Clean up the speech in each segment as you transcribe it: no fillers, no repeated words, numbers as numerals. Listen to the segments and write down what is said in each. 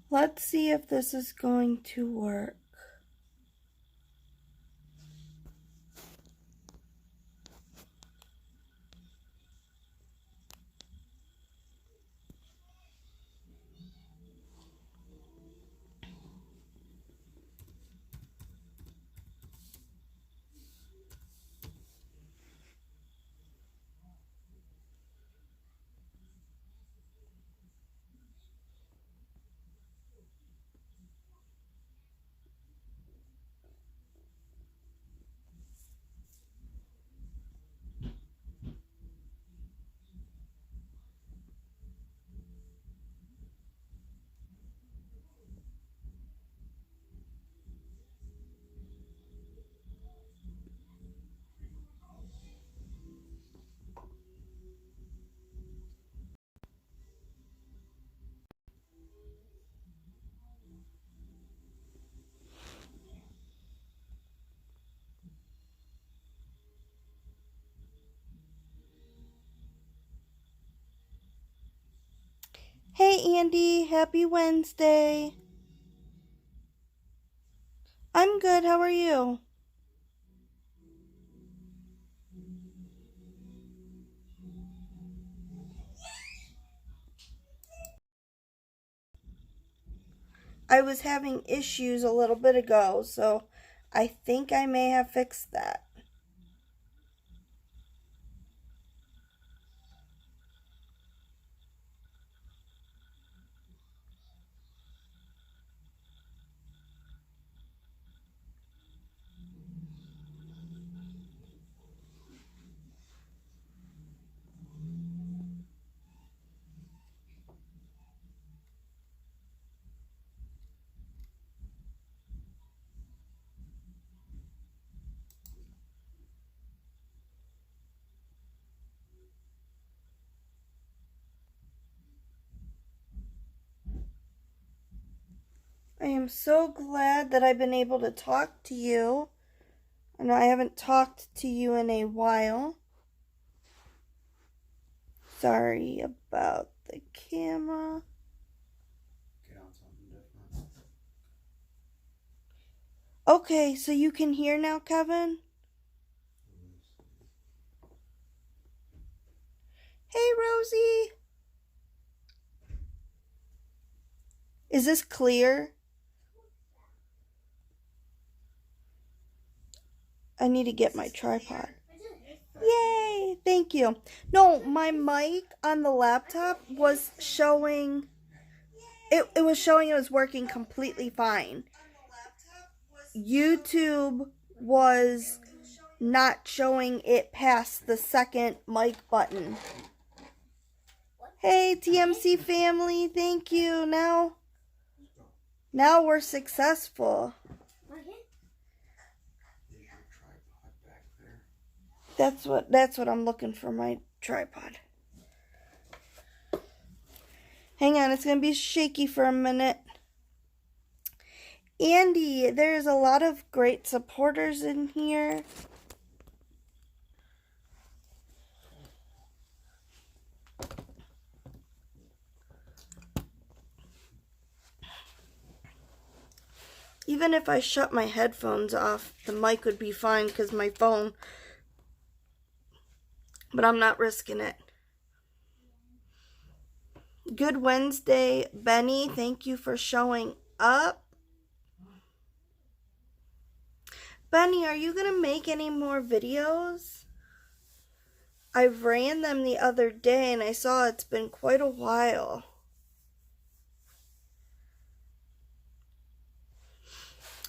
Let's see if this is going to work. Hey Andy, happy Wednesday. I'm good, how are you? I was having issues a little bit ago, so I think I may have fixed that. I am so glad that I've been able to talk to you. I know I haven't talked to you in a while. Sorry about the camera. Get on something different. Okay, so you can hear now, Kevin? Hey, Rosie. Is this clear? I need to get my tripod. Yay! Thank you. No, my mic on the laptop was showing... It was showing it was working completely fine. YouTube was not showing it past the second mic button. Hey, TMC family, thank you. Now we're successful. Is your tripod back there? That's what I'm looking for, my tripod. Hang on, it's gonna be shaky for a minute. Andy, there's a lot of great supporters in here. Even if I shut my headphones off, the mic would be fine because my phone. But I'm not risking it. Good Wednesday, Benny. Thank you for showing up. Benny, are you going to make any more videos? I ran them the other day and I saw it's been quite a while.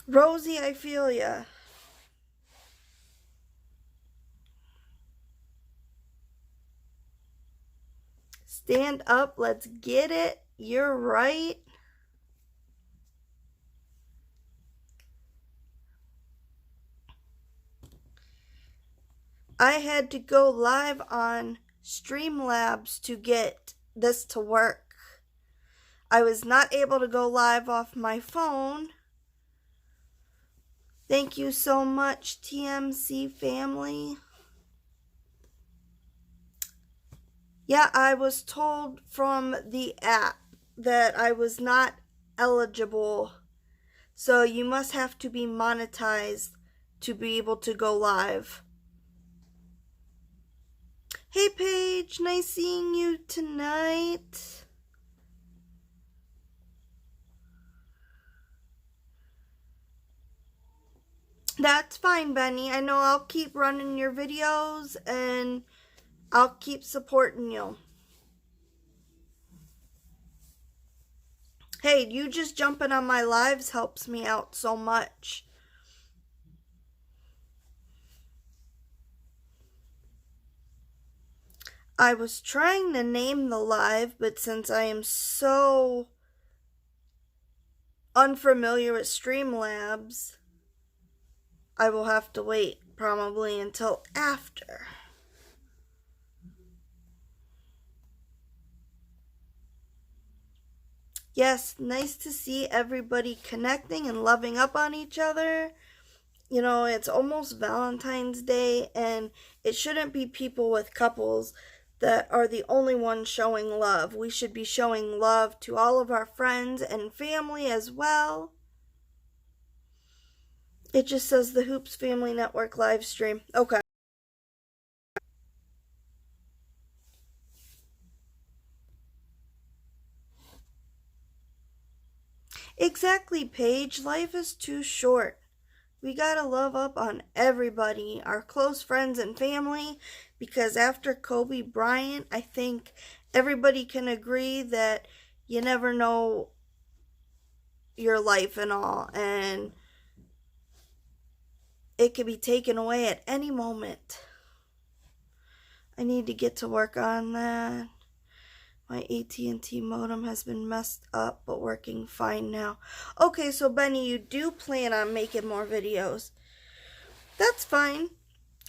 Rosie, I feel ya. Stand up, let's get it. You're right. I had to go live on Streamlabs to get this to work. I was not able to go live off my phone. Thank you so much, TMC family. Yeah, I was told from the app that I was not eligible. So you must have to be monetized to be able to go live. Hey Paige, nice seeing you tonight. That's fine, Benny. I know I'll keep running your videos and I'll keep supporting you. Hey, you just jumping on my lives helps me out so much. I was trying to name the live, but since I am so unfamiliar with Streamlabs, I will have to wait probably until after. Yes, nice to see everybody connecting and loving up on each other. You know, it's almost Valentine's Day, and it shouldn't be people with couples that are the only ones showing love. We should be showing love to all of our friends and family as well. It just says the Hoops Family Network live stream. Okay. Exactly, Paige. Life is too short. We gotta love up on everybody, our close friends and family, because after Kobe Bryant, I think everybody can agree that you never know your life and all, and it could be taken away at any moment. I need to get to work on that. My AT&T modem has been messed up, but working fine now. Okay, so Benny, you do plan on making more videos. That's fine.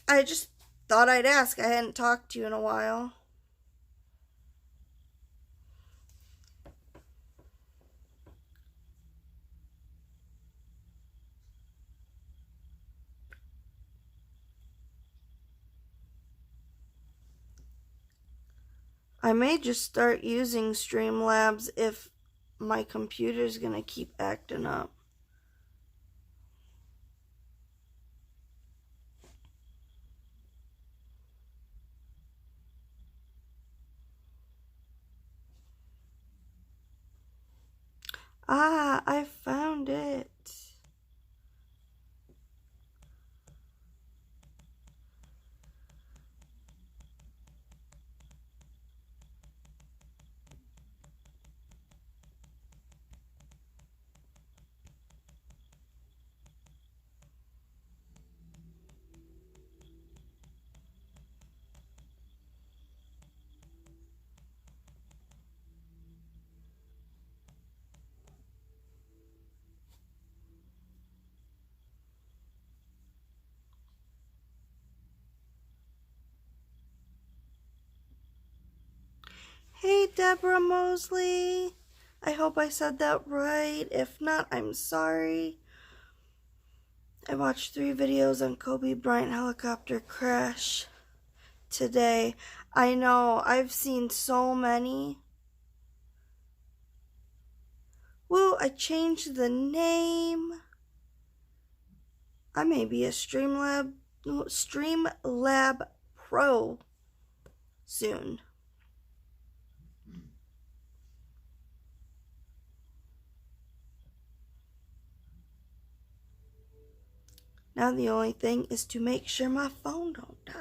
I just thought I'd ask. I hadn't talked to you in a while. I may just start using Streamlabs if my computer's gonna keep acting up. Ah, I found it. Hey, Deborah Mosley. I hope I said that right. If not, I'm sorry. I watched 3 videos on Kobe Bryant helicopter crash today. I know, I've seen so many. Woo, I changed the name. I may be a Streamlab Pro soon. Now the only thing is to make sure my phone don't die.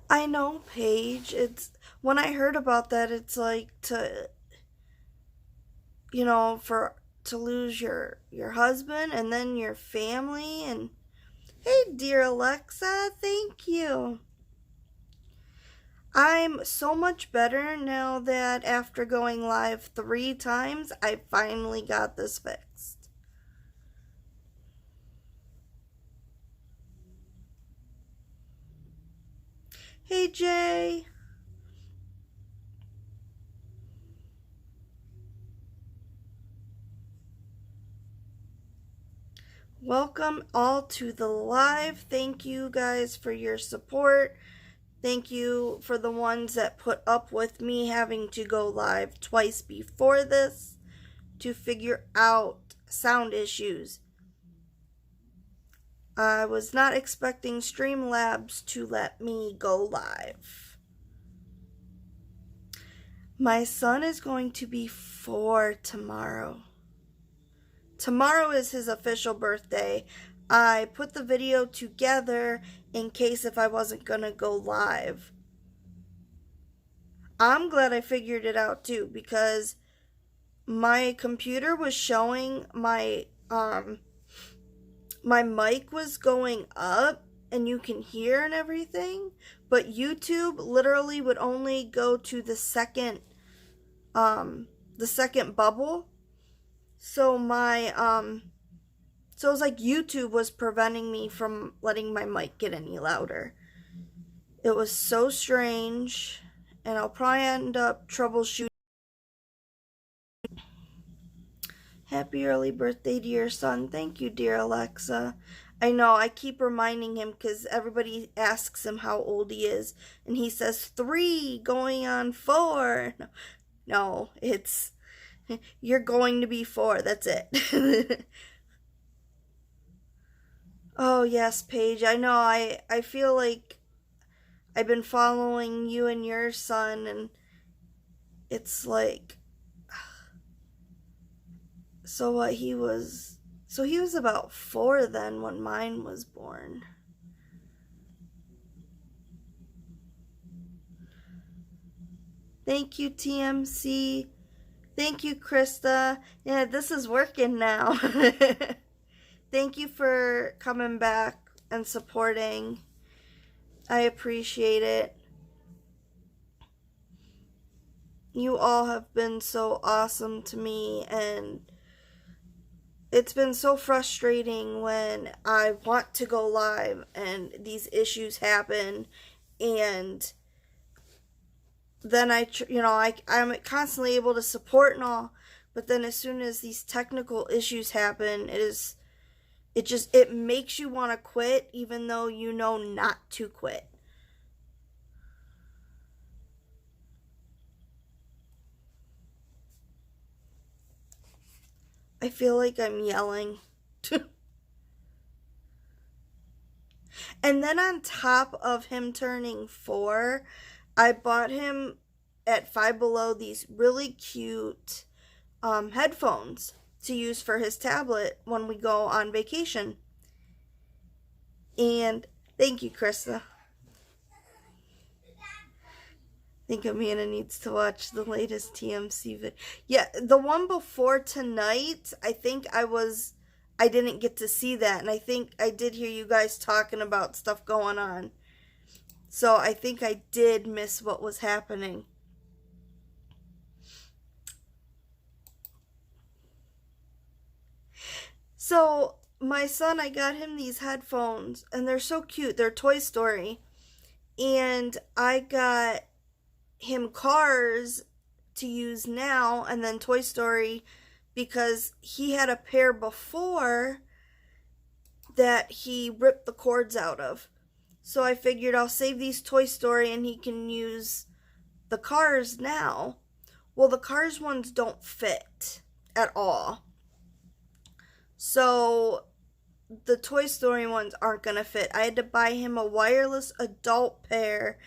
I know, Paige. It's when I heard about that, it's like to to lose your husband and then your family. And hey, dear Alexa, thank you. I'm so much better now that after going live 3 times, I finally got this fixed. Hey, Jay. Welcome all to the live. Thank you guys for your support. Thank you for the ones that put up with me having to go live twice before this to figure out sound issues. I was not expecting Streamlabs to let me go live. My son is going to be 4 tomorrow. Tomorrow is his official birthday. I put the video together in case if I wasn't going to go live. I'm glad I figured it out too, because my computer was showing my mic was going up and you can hear and everything, but YouTube literally would only go to the second bubble. So so it was like YouTube was preventing me from letting my mic get any louder. It was so strange, and I'll probably end up troubleshooting. Happy early birthday to your son. Thank you, dear Alexa. I know, I keep reminding him because everybody asks him how old he is, and he says 3 going on 4. No, it's, you're going to be 4, that's it. Oh, yes, Paige, I know, I feel like I've been following you and your son, and it's like, so he was about 4 then when mine was born. Thank you, TMC. Thank you, Krista. Yeah, this is working now. Thank you for coming back and supporting. I appreciate it. You all have been so awesome to me, and it's been so frustrating when I want to go live and these issues happen, and then I'm constantly able to support and all, but then as soon as these technical issues happen, it makes you want to quit even though you know not to quit. I feel like I'm yelling. And then on top of him turning 4, I bought him at Five Below these really cute headphones to use for his tablet when we go on vacation. And thank you, Krista. I think Amanda needs to watch the latest TMC video. Yeah, the one before tonight, I think I didn't get to see that. And I think I did hear you guys talking about stuff going on. So I think I did miss what was happening. So my son, I got him these headphones, and they're so cute. They're Toy Story. And I got him Cars to use now, and then Toy Story, because he had a pair before that he ripped the cords out of. So I figured I'll save these Toy Story and he can use the Cars now. Well, the Cars ones don't fit at all. So the Toy Story ones aren't going to fit. I had to buy him a wireless adult pair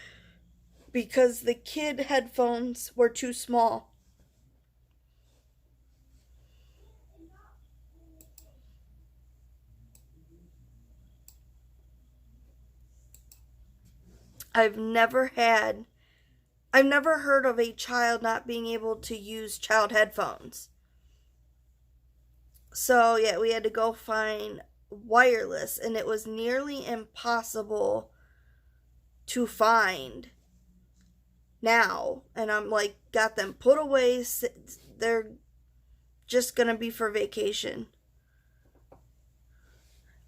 because the kid headphones were too small. I've never heard of a child not being able to use child headphones. So yeah, we had to go find wireless, and it was nearly impossible to find now. And I'm like, got them put away. They're just gonna be for vacation.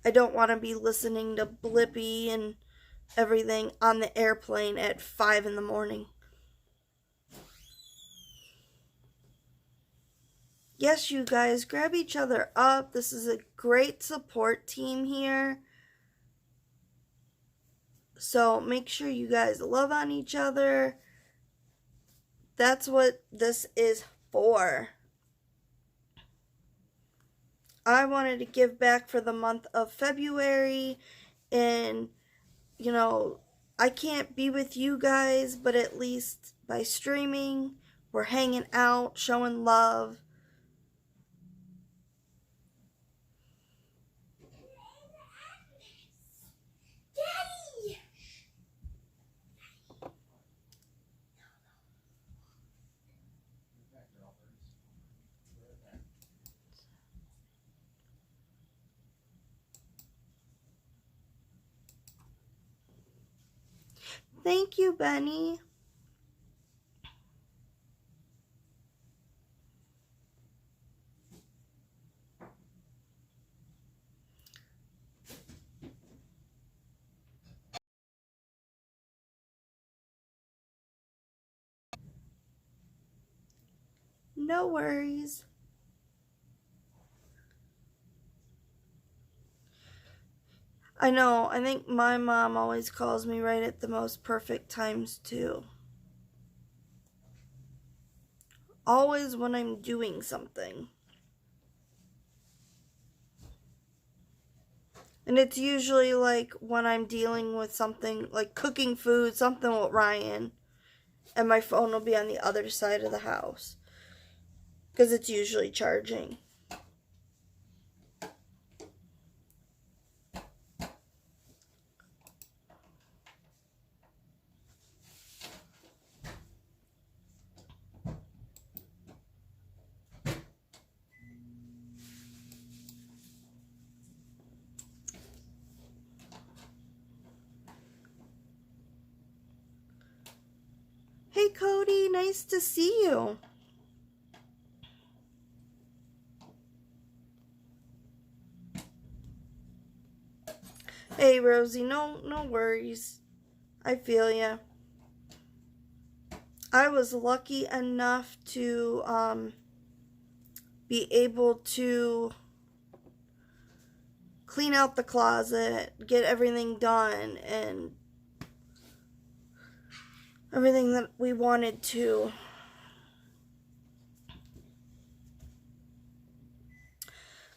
I don't want to be listening to Blippi and everything on the airplane at 5 in the morning. Yes, you guys, grab each other up. This is a great support team here. So make sure you guys love on each other. That's what this is for. I wanted to give back for the month of February, and you know, I can't be with you guys, but at least by streaming, we're hanging out, showing love. Daddy! Thank you, Benny. No worries. I know, I think my mom always calls me right at the most perfect times too. Always when I'm doing something. And it's usually like when I'm dealing with something, like cooking food, something with Ryan. And my phone will be on the other side of the house. Because it's usually charging. Hey Cody, nice to see you. Hey Rosie, no worries. I feel ya. I was lucky enough to be able to clean out the closet, get everything done, and everything that we wanted to.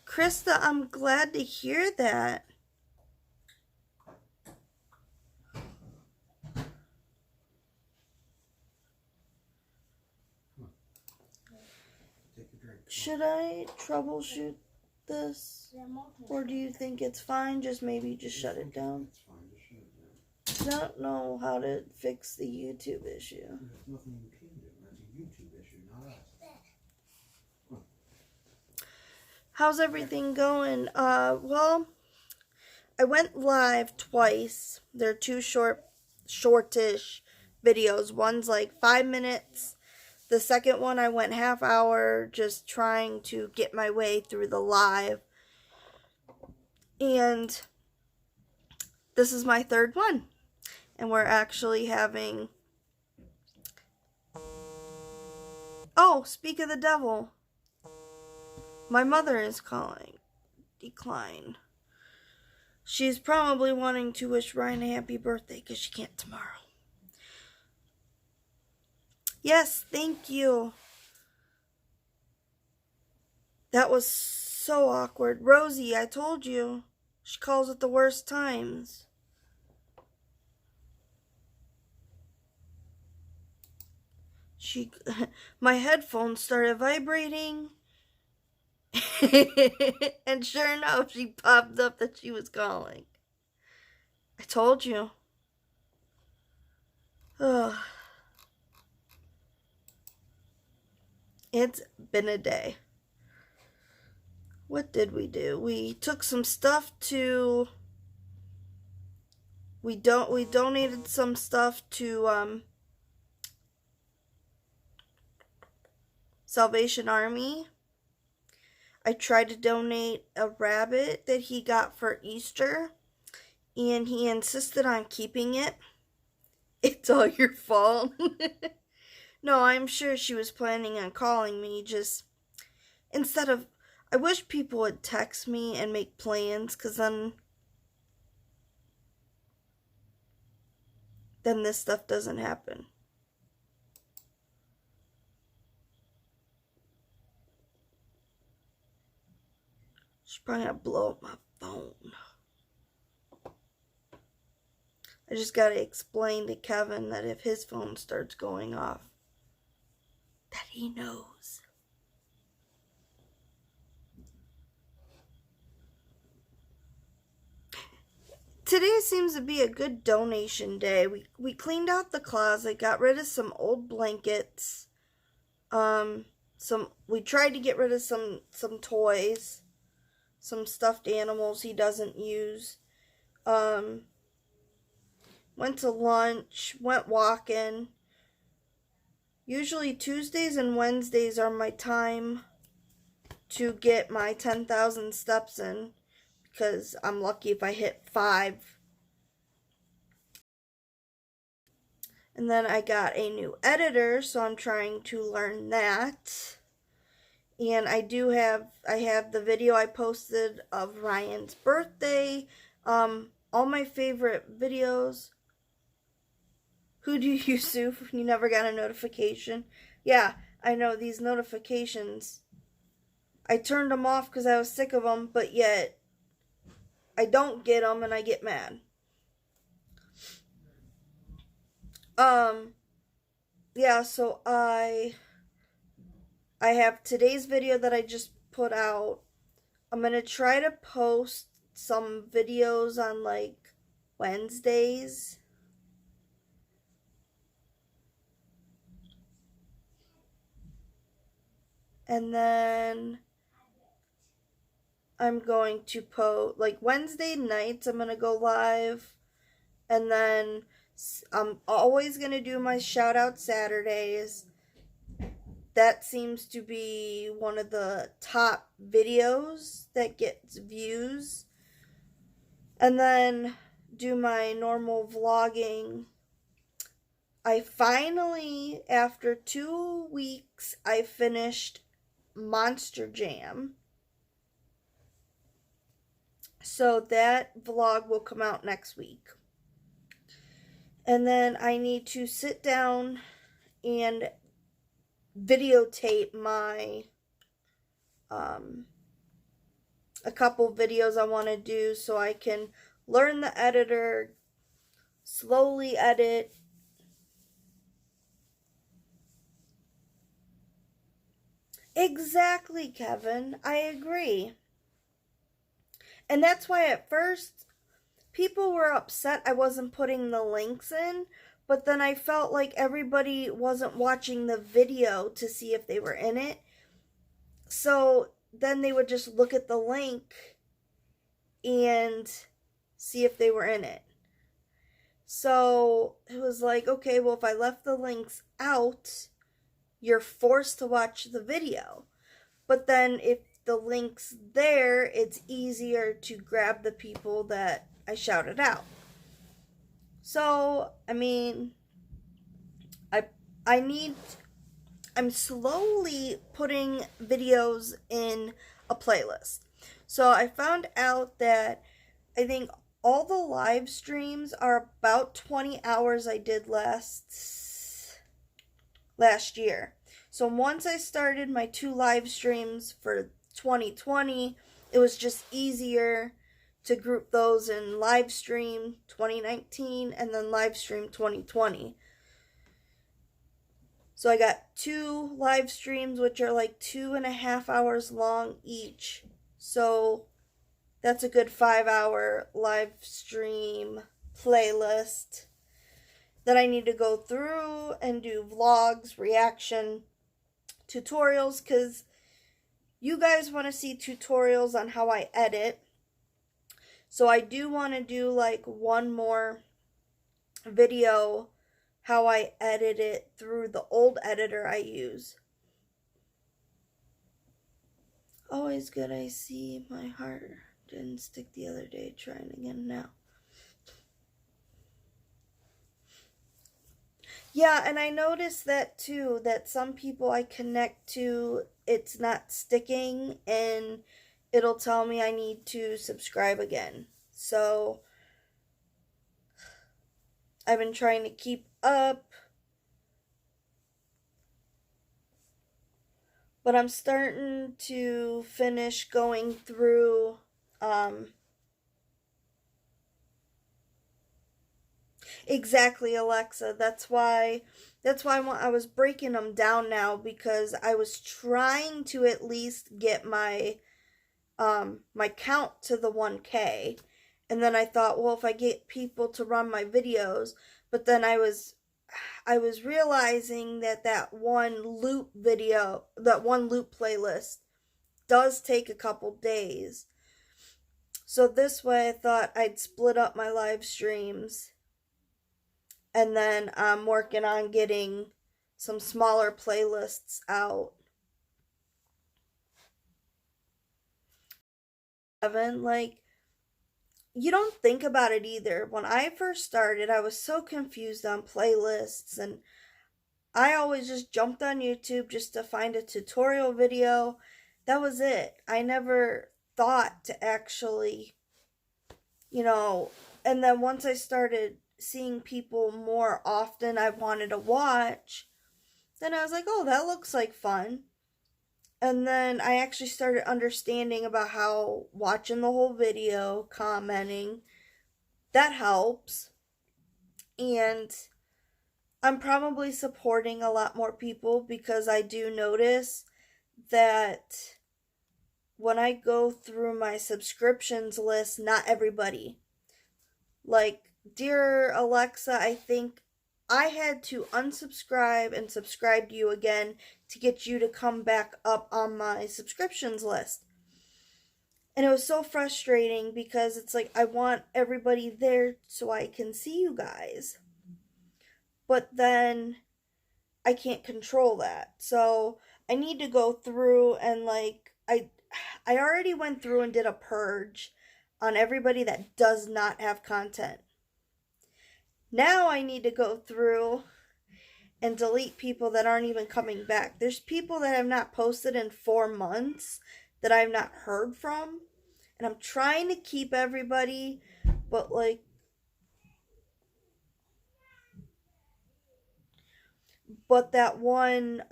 Krista, I'm glad to hear that. Take a drink. Should I troubleshoot this? Or do you think it's fine? Just maybe just shut it down? It's fine. Just shut it down. I don't know how to fix the YouTube issue. There's nothing you can do. That's a YouTube issue, not us. How's everything going? Well, I went live twice. They're two shortish videos. One's like 5 minutes. The second one I went half hour just trying to get my way through the live. And this is my third one. And we're actually having... Oh, speak of the devil. My mother is calling. Decline. She's probably wanting to wish Ryan a happy birthday because she can't tomorrow. Yes, thank you. That was so awkward. Rosie, I told you. She calls at the worst times. My headphones started vibrating. And sure enough, she popped up that she was calling. I told you. Ugh. It's been a day. What did we do? We took some stuff to... We donated some stuff to Salvation Army. I tried to donate a rabbit that he got for Easter, and he insisted on keeping it. It's all your fault. No, I'm sure she was planning on calling me, just instead of, I wish people would text me and make plans, because then this stuff doesn't happen. She's probably gonna blow up my phone. I just gotta explain to Kevin that if his phone starts going off, that he knows. Today seems to be a good donation day. We cleaned out the closet, got rid of some old blankets. We tried to get rid of some toys, some stuffed animals he doesn't use. Went to lunch, went walking. Usually Tuesdays and Wednesdays are my time to get my 10,000 steps in, because I'm lucky if I hit 5. And then I got a new editor, so I'm trying to learn that. And I have the video I posted of Ryan's birthday. All my favorite videos. Who do you use, Sue? You never got a notification? Yeah, I know, these notifications. I turned them off because I was sick of them, but yet I don't get them and I get mad. Yeah, so I have today's video that I just put out. I'm gonna try to post some videos on like Wednesdays. And then I'm going to post, like Wednesday nights, I'm going to go live. And then I'm always going to do my shout out Saturdays. That seems to be one of the top videos that gets views. And then do my normal vlogging. I finally, after 2 weeks, I finished Monster Jam. So that vlog will come out next week. And then I need to sit down and videotape my a couple videos I want to do, so I can learn the editor, slowly edit. Exactly, Kevin. I agree. And that's why at first people were upset I wasn't putting the links in, but then I felt like everybody wasn't watching the video to see if they were in it. So then they would just look at the link and see if they were in it. So it was like, okay, well, if I left the links out, you're forced to watch the video. But then if the link's there, it's easier to grab the people that I shouted out. So, I mean, I'm slowly putting videos in a playlist. So I found out that I think all the live streams are about 20 hours I did last year. So once I started my 2 live streams for 2020, it was just easier to group those in live stream 2019 and then live stream 2020. So I got 2 live streams, which are like 2.5 hours long each. So that's a good 5-hour live stream playlist that I need to go through and do vlogs, reaction, tutorials, because you guys want to see tutorials on how I edit. So I do want to do like one more video how I edit it through the old editor I use. Always good. I see my heart didn't stick the other day. Trying again now. Yeah, and I noticed that too, that some people I connect to, it's not sticking, and it'll tell me I need to subscribe again. So I've been trying to keep up, but I'm starting to finish going through exactly, Alexa. That's why I was breaking them down now, because I was trying to at least get my my count to the 1K. And then I thought, well, if I get people to run my videos, but then I was realizing that that one loop playlist does take a couple days. So this way I thought I'd split up my live streams, and then I'm working on getting some smaller playlists out. Evan, like, you don't think about it either. When I first started, I was so confused on playlists, and I always just jumped on YouTube just to find a tutorial video. That was it. I never thought to actually, and then once I started seeing people more often I wanted to watch, then I was like, oh, that looks like fun. And then I actually started understanding about how watching the whole video, commenting, that helps. And I'm probably supporting a lot more people, because I do notice that when I go through my subscriptions list, not everybody. Like, dear Alexa, I think I had to unsubscribe and subscribe to you again to get you to come back up on my subscriptions list. And it was so frustrating, because it's like I want everybody there so I can see you guys. But then I can't control that. So I need to go through and I already went through and did a purge on everybody that does not have content. Now I need to go through and delete people that aren't even coming back. There's people that have not posted in 4 months that I've not heard from. And I'm trying to keep everybody, but that one,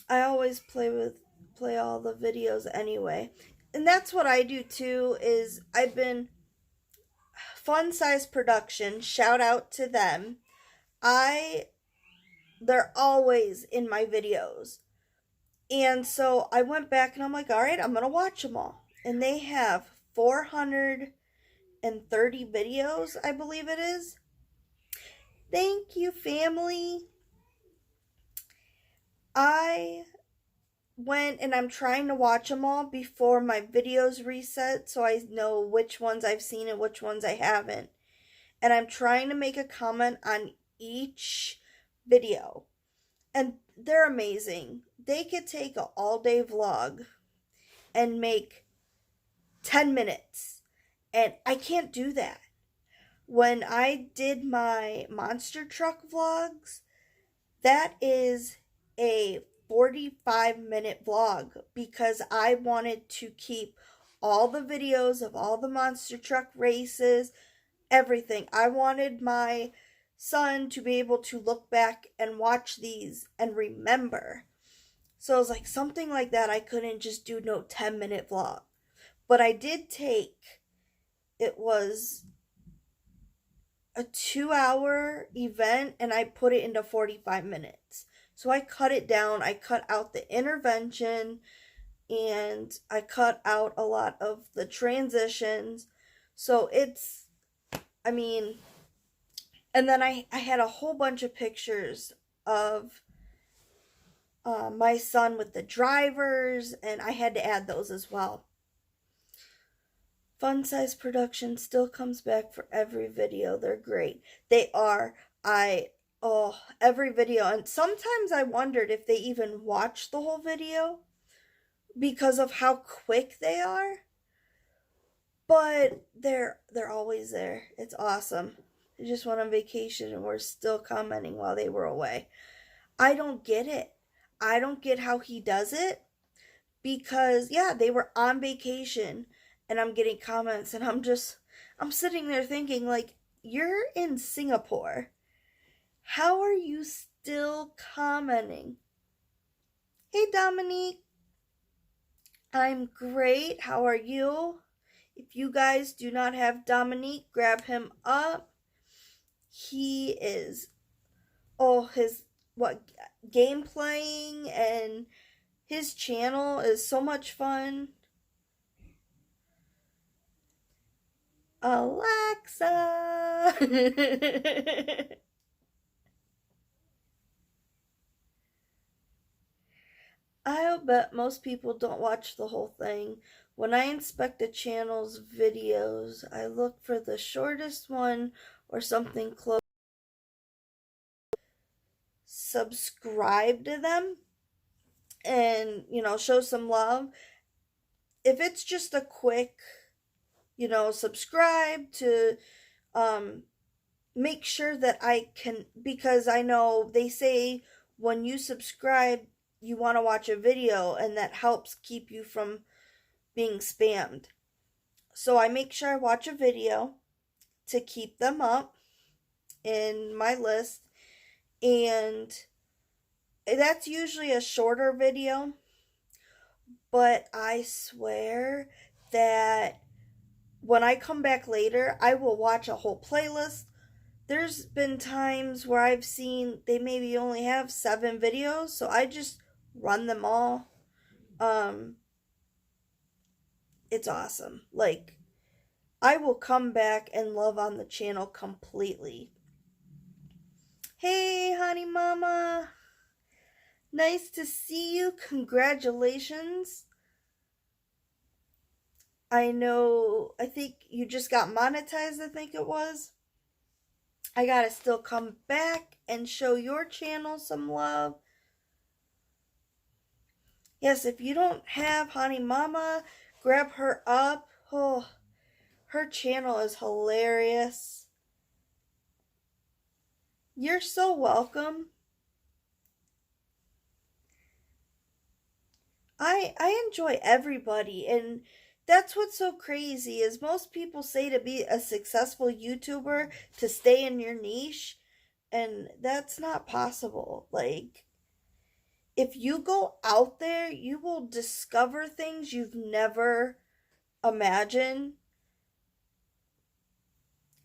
I always play all the videos anyway. And that's what I do too, is I've been Fun Size Production, shout out to them. They're always in my videos. And so I went back and I'm like, all right, I'm going to watch them all. And they have 430 videos, I believe it is. Thank you, family. I went and I'm trying to watch them all before my videos reset, so I know which ones I've seen and which ones I haven't. And I'm trying to make a comment on each video. And they're amazing. They could take an all-day vlog and make 10 minutes. And I can't do that. When I did my monster truck vlogs, that is a 45-minute vlog, because I wanted to keep all the videos of all the monster truck races, everything. I wanted my son to be able to look back and watch these and remember. So I was like, something like that, I couldn't just do no 10-minute vlog. But I did take, it was a 2-hour event, and I put it into 45 minutes. So I cut it down. I cut out the intervention, and I cut out a lot of the transitions. So and then I had a whole bunch of pictures of my son with the drivers, and I had to add those as well. Fun Size Production still comes back for every video. They're great. They are. Every video. And sometimes I wondered if they even watched the whole video because of how quick they are. But they're always there. It's awesome. They just went on vacation and were still commenting while they were away. I don't get it. I don't get how he does it because, yeah, they were on vacation and I'm getting comments and I'm sitting there thinking, like, you're in Singapore. How are you still commenting? Hey, Dominique. I'm great. How are you? If you guys do not have Dominique, grab him up. He is, his game playing and his channel is so much fun. Alexa. I'll bet most people don't watch the whole thing. When I inspect a channel's videos, I look for the shortest one or something close. Subscribe to them and, show some love. If it's just a quick, subscribe to make sure that I can, because I know they say when you subscribe, you want to watch a video and that helps keep you from being spammed. So I make sure I watch a video to keep them up in my list, and that's usually a shorter video, but I swear that when I come back later, I will watch a whole playlist. There's been times where I've seen they maybe only have 7 videos, so I just run them all. It's awesome. Like, I will come back and love on the channel completely. Hey, honey mama. Nice to see you. Congratulations. I think you just got monetized, I think it was. I gotta still come back and show your channel some love. Yes, if you don't have Honey Mama, grab her up. Oh, her channel is hilarious. You're so welcome. I enjoy everybody, and that's what's so crazy is most people say to be a successful YouTuber to stay in your niche, and that's not possible. Like, if you go out there, you will discover things you've never imagined.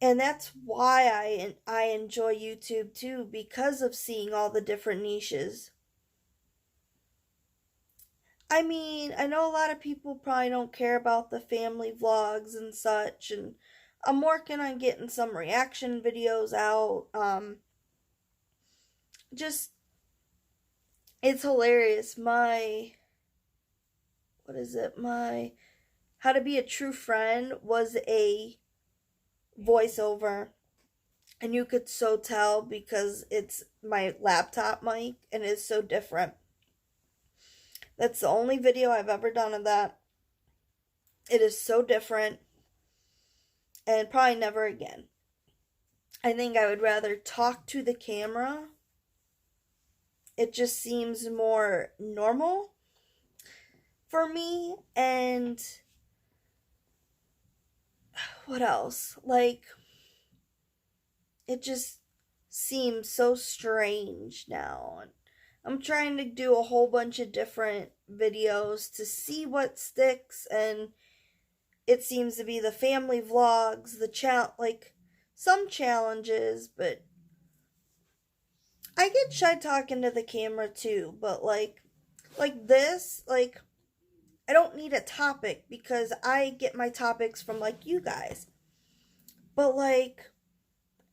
And that's why I enjoy YouTube too, because of seeing all the different niches. I mean, I know a lot of people probably don't care about the family vlogs and such, and I'm working on getting some reaction videos out. Just, it's hilarious. My How to Be a True Friend was a voiceover, and you could so tell because it's my laptop mic and it's so different. That's the only video I've ever done of that. It is so different, and probably never again. I think I would rather talk to the camera. It just seems more normal for me. And what else? Like, it just seems so strange now. I'm trying to do a whole bunch of different videos to see what sticks, and it seems to be the family vlogs, like some challenges, but I get shy talking to the camera too, but like this, like, I don't need a topic because I get my topics from like you guys. But like,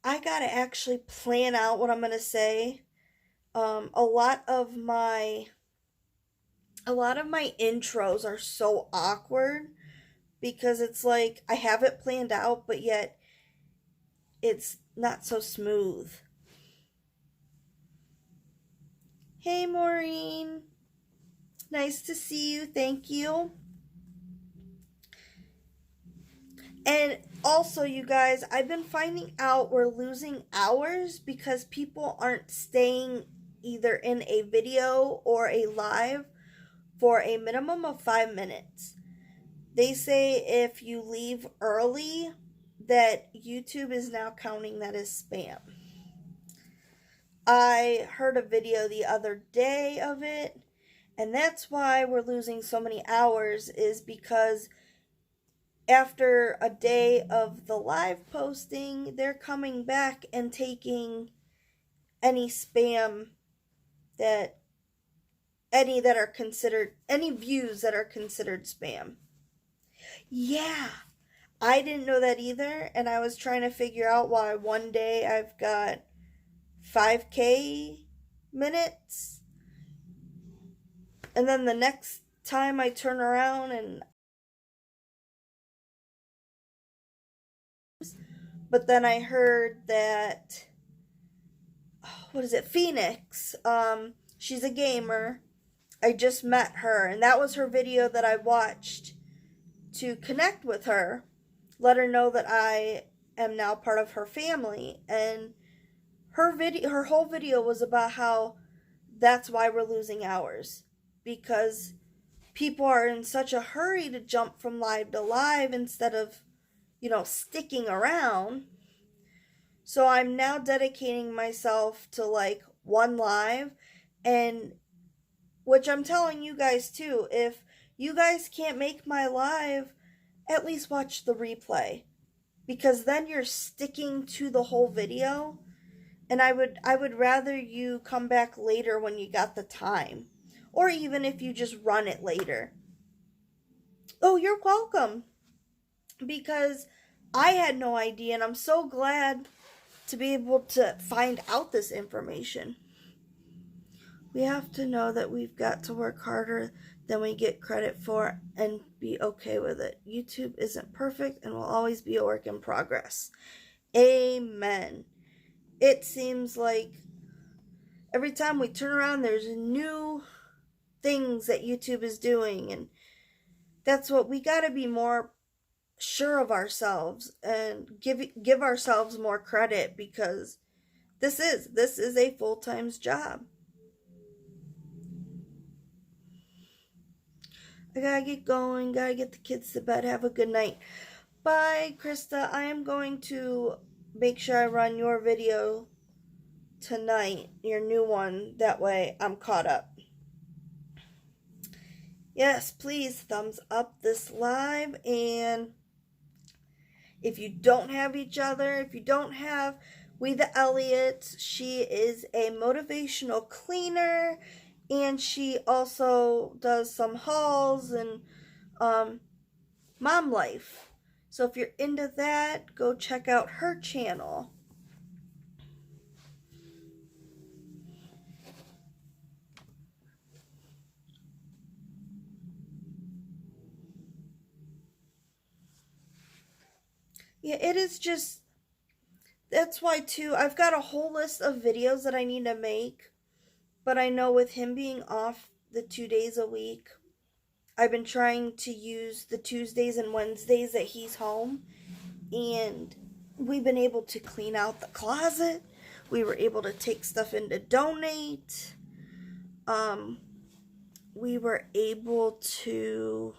I gotta actually plan out what I'm gonna say. A lot of my intros are so awkward because it's like I have it planned out, but yet it's not so smooth. Hey, Maureen. Nice to see you. Thank you. And also, you guys, I've been finding out we're losing hours because people aren't staying either in a video or a live for a minimum of 5 minutes. They say if you leave early, that YouTube is now counting that as spam. I heard a video the other day of it, and that's why we're losing so many hours, is because after a day of the live posting, they're coming back and taking any spam that any views that are considered spam. Yeah, I didn't know that either, and I was trying to figure out why one day I've got 5K minutes, and then the next time I turn around and but then I heard that, what is it, Phoenix, she's a gamer. I just met her, and that was her video that I watched to connect with her, let her know that I am now part of her family. And her whole video was about how that's why we're losing hours, because people are in such a hurry to jump from live to live instead of, sticking around. So I'm now dedicating myself to like one live, and which I'm telling you guys too, if you guys can't make my live, at least watch the replay, because then you're sticking to the whole video. And I would rather you come back later when you got the time, or even if you just run it later. Oh, you're welcome, because I had no idea, and I'm so glad to be able to find out this information. We have to know that we've got to work harder than we get credit for and be okay with it. YouTube isn't perfect and will always be a work in progress. Amen. It seems like every time we turn around, there's new things that YouTube is doing, and that's what we got to be more sure of ourselves and give ourselves more credit, because this is a full-time job. I gotta get going, gotta get the kids to bed. Have a good night. Bye, Krista. I am going to make sure I run your video tonight, your new one. That way I'm caught up. Yes, please thumbs up this live. And if you don't have each other, if you don't have We the Elliots, she is a motivational cleaner, and she also does some hauls and mom life. So if you're into that, go check out her channel. Yeah, it is just, that's why too, I've got a whole list of videos that I need to make, but I know with him being off the 2 days a week, I've been trying to use the Tuesdays and Wednesdays that he's home, and we've been able to clean out the closet. We were able to take stuff in to donate. We were able to,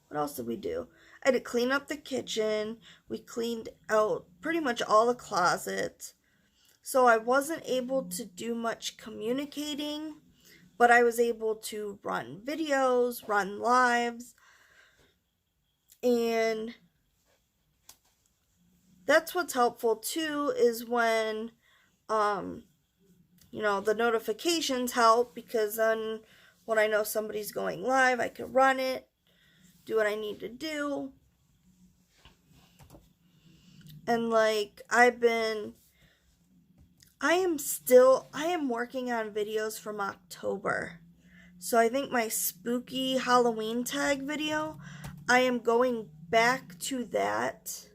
what else did we do? I had to clean up the kitchen. We cleaned out pretty much all the closets. So I wasn't able to do much communicating, but I was able to run videos, run lives, and that's what's helpful too, is when, the notifications help, because then when I know somebody's going live, I can run it, do what I need to do. And like, I am working on videos from October. So I think my spooky Halloween tag video, I am going back to that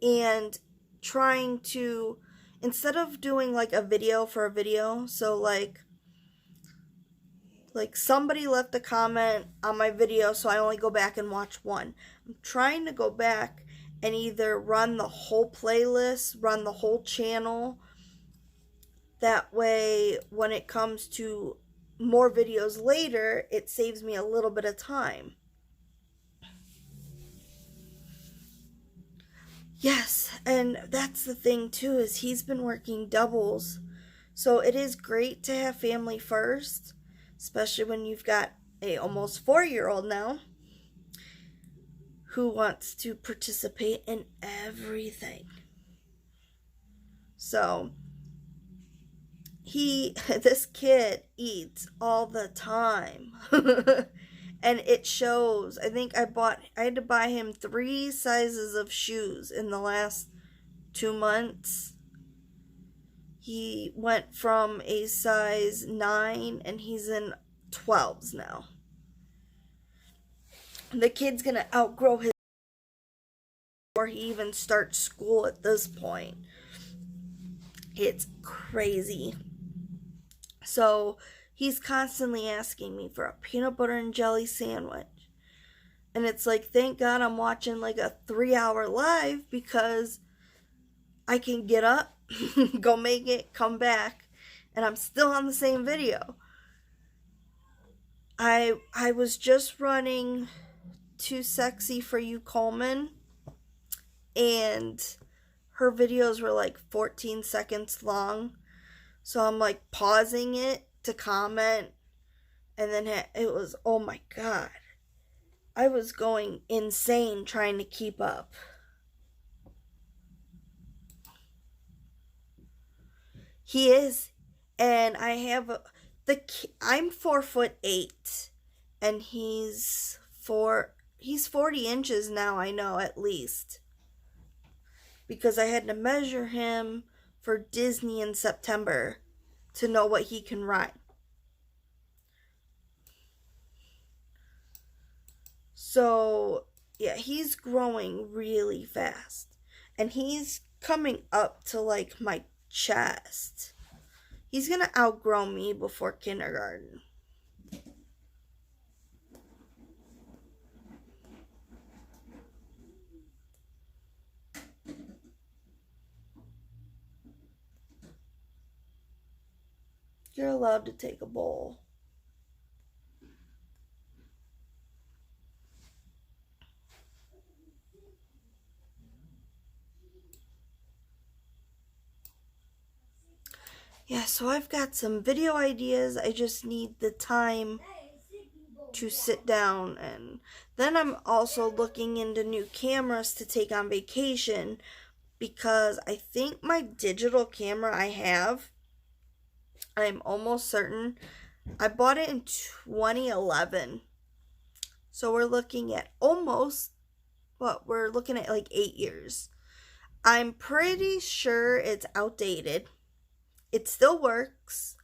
and trying to, instead of doing like a video for a video, so like somebody left a comment on my video, so I only go back and watch one. I'm trying to go back and either run the whole playlist, run the whole channel, That way, when it comes to more videos later, it saves me a little bit of time. Yes, and that's the thing too, is he's been working doubles. So it is great to have family first, especially when you've got a almost 4-year-old now who wants to participate in everything. So this kid eats all the time. And it shows. I think I had to buy him 3 sizes of shoes in the last 2 months. He went from a size 9 and he's in 12s now. The kid's gonna outgrow his before he even starts school at this point. It's crazy. So he's constantly asking me for a peanut butter and jelly sandwich. And it's like, thank God I'm watching like a 3-hour live, because I can get up, go make it, come back, and I'm still on the same video. I was just running Too Sexy for You Coleman, and her videos were like 14 seconds long. So I'm like pausing it to comment, and then it was, oh my God. I was going insane trying to keep up. He is, and I have I'm 4'8", and he's 40 inches now, I know, at least. Because I had to measure him for Disney in September to know what he can ride. So, yeah, he's growing really fast. And he's coming up to like my chest. He's gonna outgrow me before kindergarten. You're allowed to take a bowl. Yeah, so I've got some video ideas. I just need the time to sit down. And then I'm also looking into new cameras to take on vacation, because I think my digital camera I have, I'm almost certain, I bought it in 2011. So we're looking at we're looking at like 8 years. I'm pretty sure it's outdated. It still works.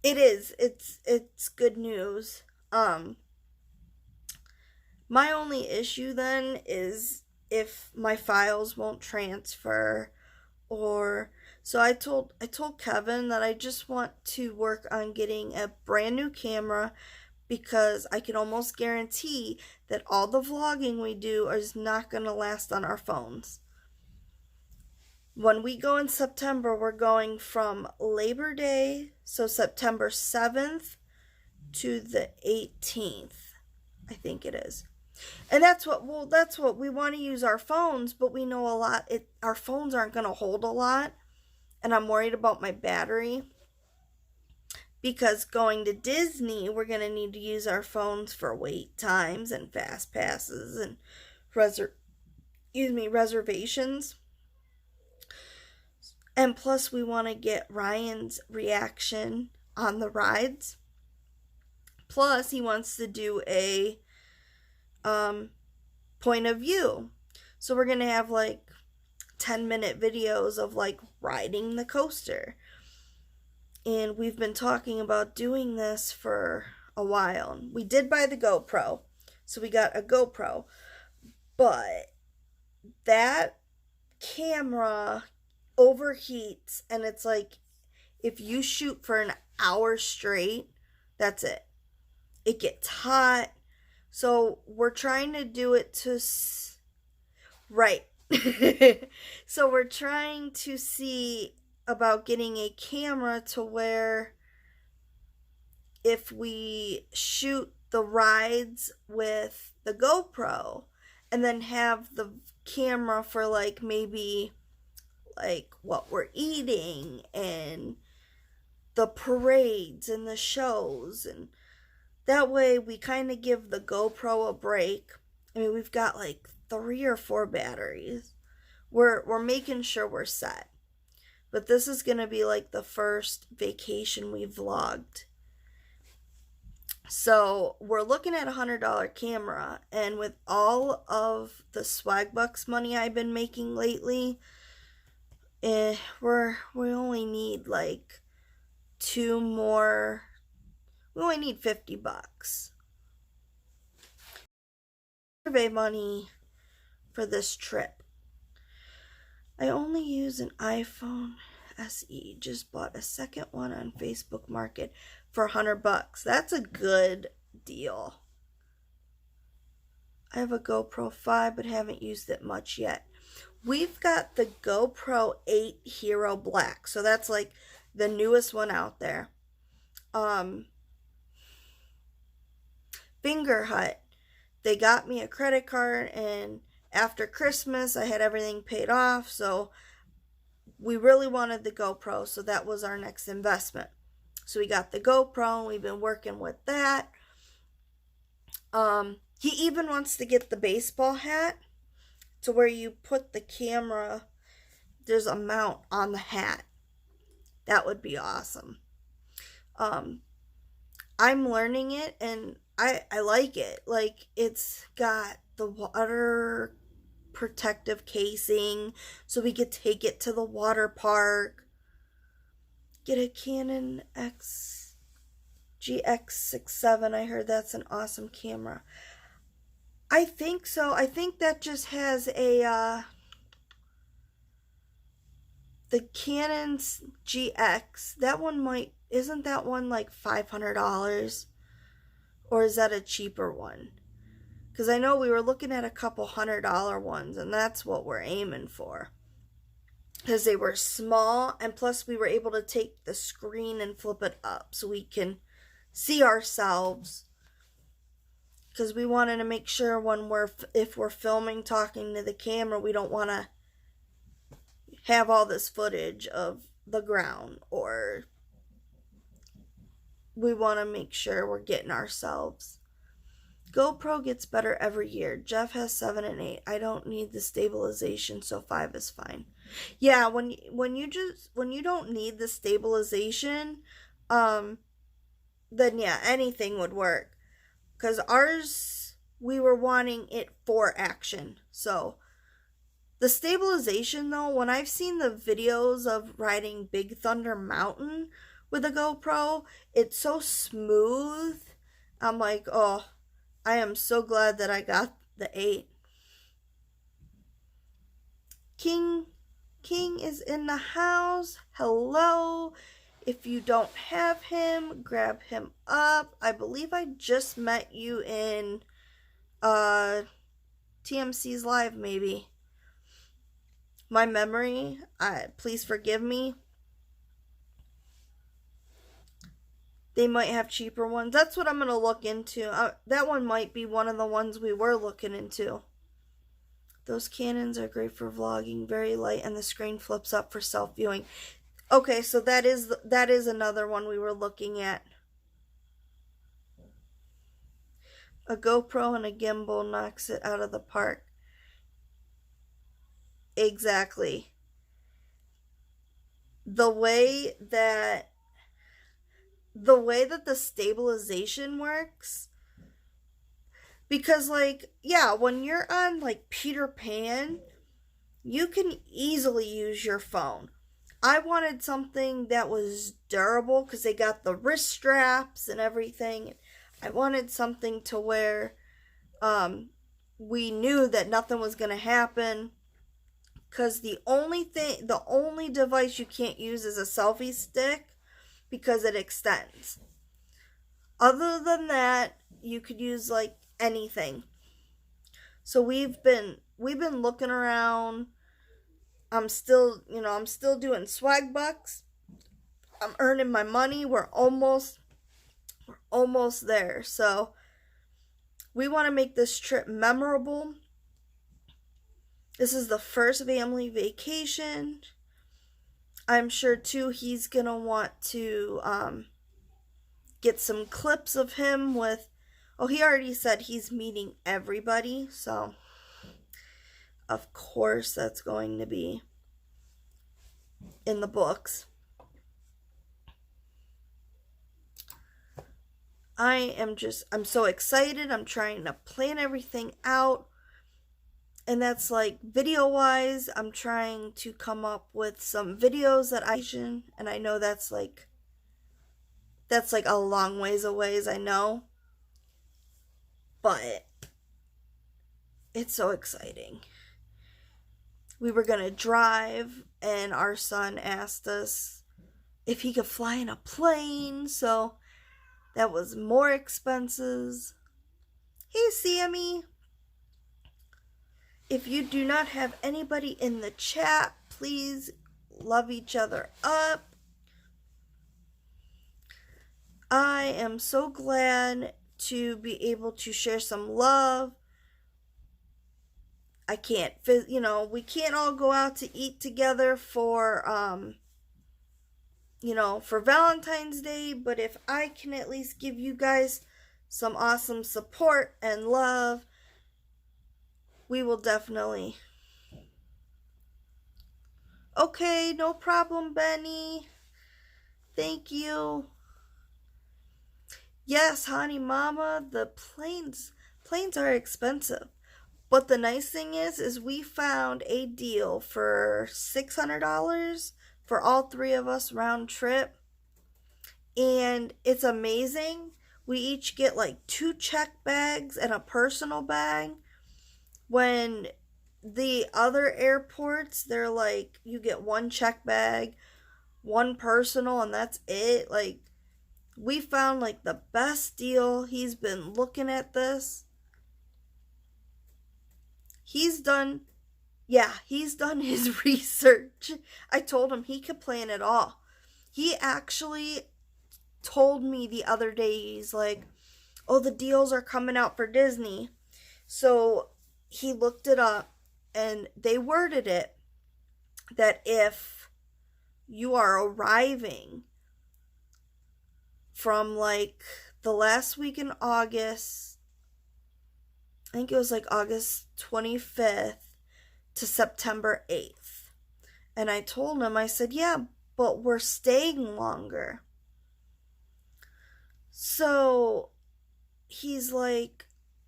It is. It's good news. My only issue then is if my files won't transfer, or so I told Kevin that I just want to work on getting a brand new camera, because I can almost guarantee that all the vlogging we do is not going to last on our phones. When we go in September, we're going from Labor Day, so September 7th to the 18th, I think it is. And that's what we want to use our phones, but we know our phones aren't going to hold a lot, and I'm worried about my battery. Because going to Disney, we're going to need to use our phones for wait times and fast passes and reservations. And plus, we want to get Ryan's reaction on the rides. Plus, he wants to do a point of view. So we're going to have like 10-minute videos of like riding the coaster. And we've been talking about doing this for a while. We did buy the GoPro. So we got a GoPro. But that camera overheats, and it's like if you shoot for an hour straight, that's it. It gets hot. So we're trying to do it to right. So we're trying to see about getting a camera to where if we shoot the rides with the GoPro and then have the camera for like maybe like what we're eating and the parades and the shows, and that way we kind of give the GoPro a break. I mean, we've got like 3 or 4 batteries. We're making sure we're set. But this is going to be like the first vacation we vlogged. So we're looking at $100 camera, and with all of the Swagbucks money I've been making lately, we only need like 2 more. We only need $50. Survey money for this trip. I only use an iPhone SE. Just bought a second one on Facebook Market for $100. That's a good deal. I have a GoPro 5 but haven't used it much yet. We've got the GoPro 8 Hero Black. So that's like the newest one out there. Finger Hut. They got me a credit card, and after Christmas I had everything paid off, so we really wanted the GoPro, so that was our next investment. So we got the GoPro, and we've been working with that. He even wants to get the baseball hat to where you put the camera, there's a mount on the hat. That would be awesome. I'm learning it, and I like it. Like, it's got the water protective casing, so we could take it to the water park. Get a Canon GX67. I heard that's an awesome camera. I think so. I think that just has a the Canon's GX. That one isn't that one like $500? Or is that a cheaper one? Because I know we were looking at a couple $100 ones, and that's what we're aiming for. Because they were small, and plus we were able to take the screen and flip it up so we can see ourselves. Because we wanted to make sure if we're filming, talking to the camera, we don't want to have all this footage of the ground, or we want to make sure we're getting ourselves. GoPro gets better every year. Jeff has 7 and 8. I don't need the stabilization, so 5 is fine. Yeah, when you don't need the stabilization, then yeah, anything would work. Because ours, we were wanting it for action. So the stabilization, though, when I've seen the videos of riding Big Thunder Mountain with a GoPro, it's so smooth. I'm like, oh, I am so glad that I got the 8. King is in the house. Hello. If you don't have him, grab him up. I believe I just met you in TMC's live, maybe. My memory, please forgive me. They might have cheaper ones. That's what I'm going to look into. That one might be one of the ones we were looking into. Those Canons are great for vlogging. Very light, and the screen flips up for self-viewing. Okay, so that is another one we were looking at. A GoPro and a gimbal knocks it out of the park. Exactly. The way that the stabilization works, because like, yeah, when you're on like Peter Pan, you can easily use your phone. I wanted something that was durable because they got the wrist straps and everything. I wanted something to where we knew that nothing was going to happen, because the only device you can't use is a selfie stick because it extends. Other than that, you could use like anything. So we've been we've been looking around. I'm still doing swag bucks. I'm earning my money. We're almost there. So we want to make this trip memorable. This is the first family vacation. I'm sure too he's gonna want to get some clips of him with, he already said he's meeting everybody, so of course that's going to be in the books. I'm so excited. I'm trying to plan everything out. And that's like video wise, I'm trying to come up with some videos that and I know that's like a long ways away, I know. But it's so exciting. We were gonna drive and our son asked us if he could fly in a plane, so that was more expenses. Hey Sammy. If you do not have anybody in the chat, please love each other up. I am so glad to be able to share some love. We can't all go out to eat together for Valentine's Day, but if I can at least give you guys some awesome support and love, we will definitely. Okay, no problem, Benny. Thank you. Yes, honey mama, the planes are expensive. But the nice thing is we found a deal for $600 for all three of us round trip. And it's amazing. We each get like 2 check bags and a personal bag. When the other airports, they're like, you get 1 check bag, 1 personal, and that's it. Like, we found like the best deal. He's been looking at this. He's done his research. I told him he could plan it all. He actually told me the other day, he's like, the deals are coming out for Disney. So he looked it up and they worded it that if you are arriving from like the last week in August, I think it was like August 25th to September 8th. And I told him, I said, yeah, but we're staying longer. So he's like,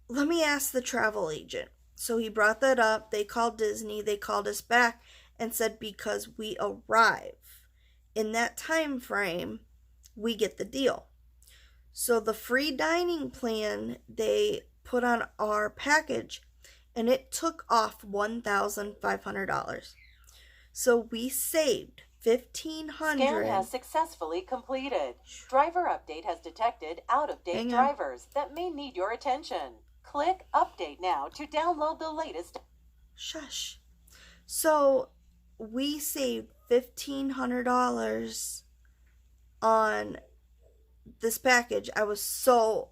let me ask the travel agent. So he brought that up. They called Disney. They called us back and said because we arrive in that time frame, we get the deal. So the free dining plan they put on our package, and it took off $1,500. So we saved $1,500. Scan has successfully completed. Driver update has detected out-of-date drivers that may need your attention. Click Update now to download the latest. Shush. So we saved $1,500 on this package. I was so,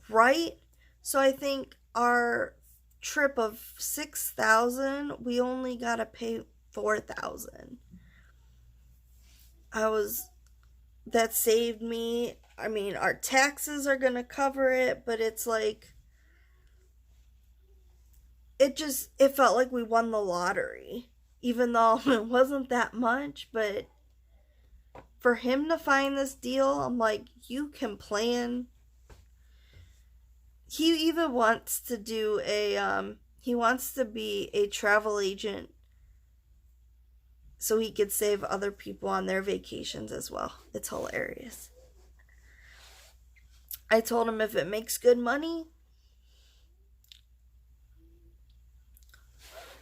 right? So I think our trip of $6,000, we only got to pay $4,000. That saved me. I mean, our taxes are going to cover it, but it's like, it felt like we won the lottery, even though it wasn't that much. But for him to find this deal, I'm like, you can plan. He even wants to do he wants to be a travel agent so he could save other people on their vacations as well. It's hilarious. I told him if it makes good money.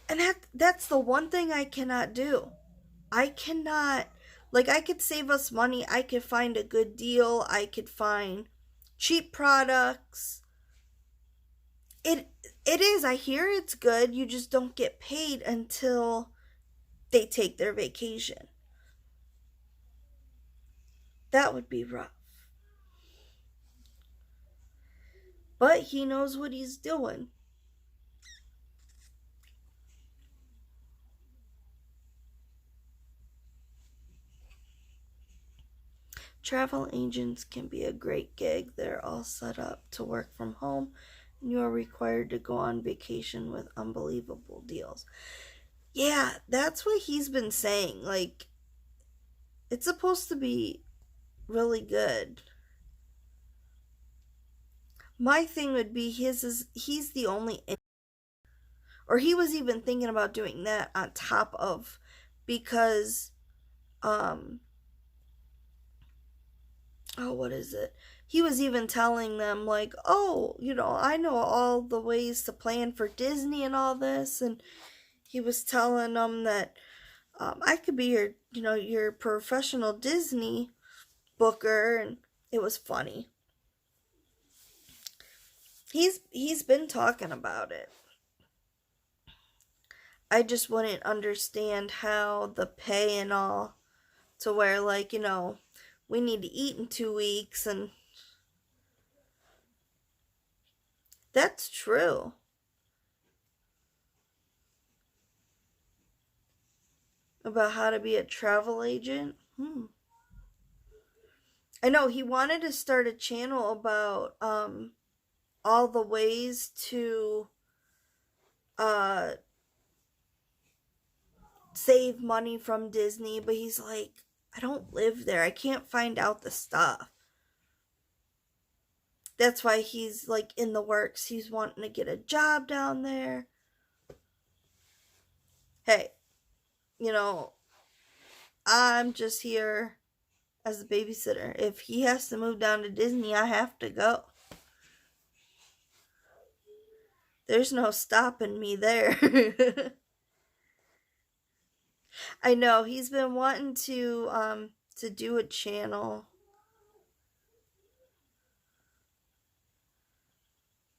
And that's the one thing I cannot do. I cannot, I could save us money. I could find a good deal. I could find cheap products. It is. I hear it's good. You just don't get paid until they take their vacation. That would be rough. But he knows what he's doing. Travel agents can be a great gig. They're all set up to work from home, and you are required to go on vacation with unbelievable deals. Yeah, that's what he's been saying. Like, it's supposed to be really good. My thing would be he's the only, or he was even thinking about doing that on top of, because what is it? He was even telling them, like, oh, I know all the ways to plan for Disney and all this. And he was telling them that I could be your professional Disney booker. And it was funny. He's been talking about it. I just wouldn't understand how the pay and all, to where, like, we need to eat in 2 weeks, and that's true. About how to be a travel agent. I know he wanted to start a channel about all the ways to save money from Disney, but he's like, I don't live there. I can't find out the stuff. That's why he's like in the works. He's wanting to get a job down there. Hey, I'm just here as a babysitter. If he has to move down to Disney, I have to go. There's no stopping me there. I know he's been wanting to do a channel,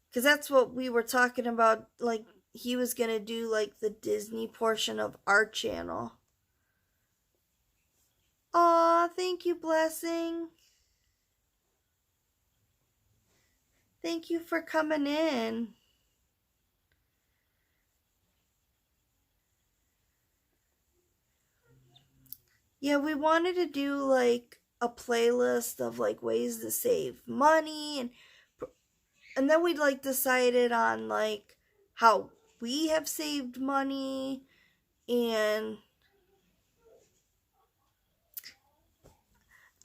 because that's what we were talking about. Like, he was gonna do like the Disney portion of our channel. Aw, thank you, Blessing. Thank you for coming in. Yeah, we wanted to do like a playlist of like ways to save money, and then we like decided on like how we have saved money, and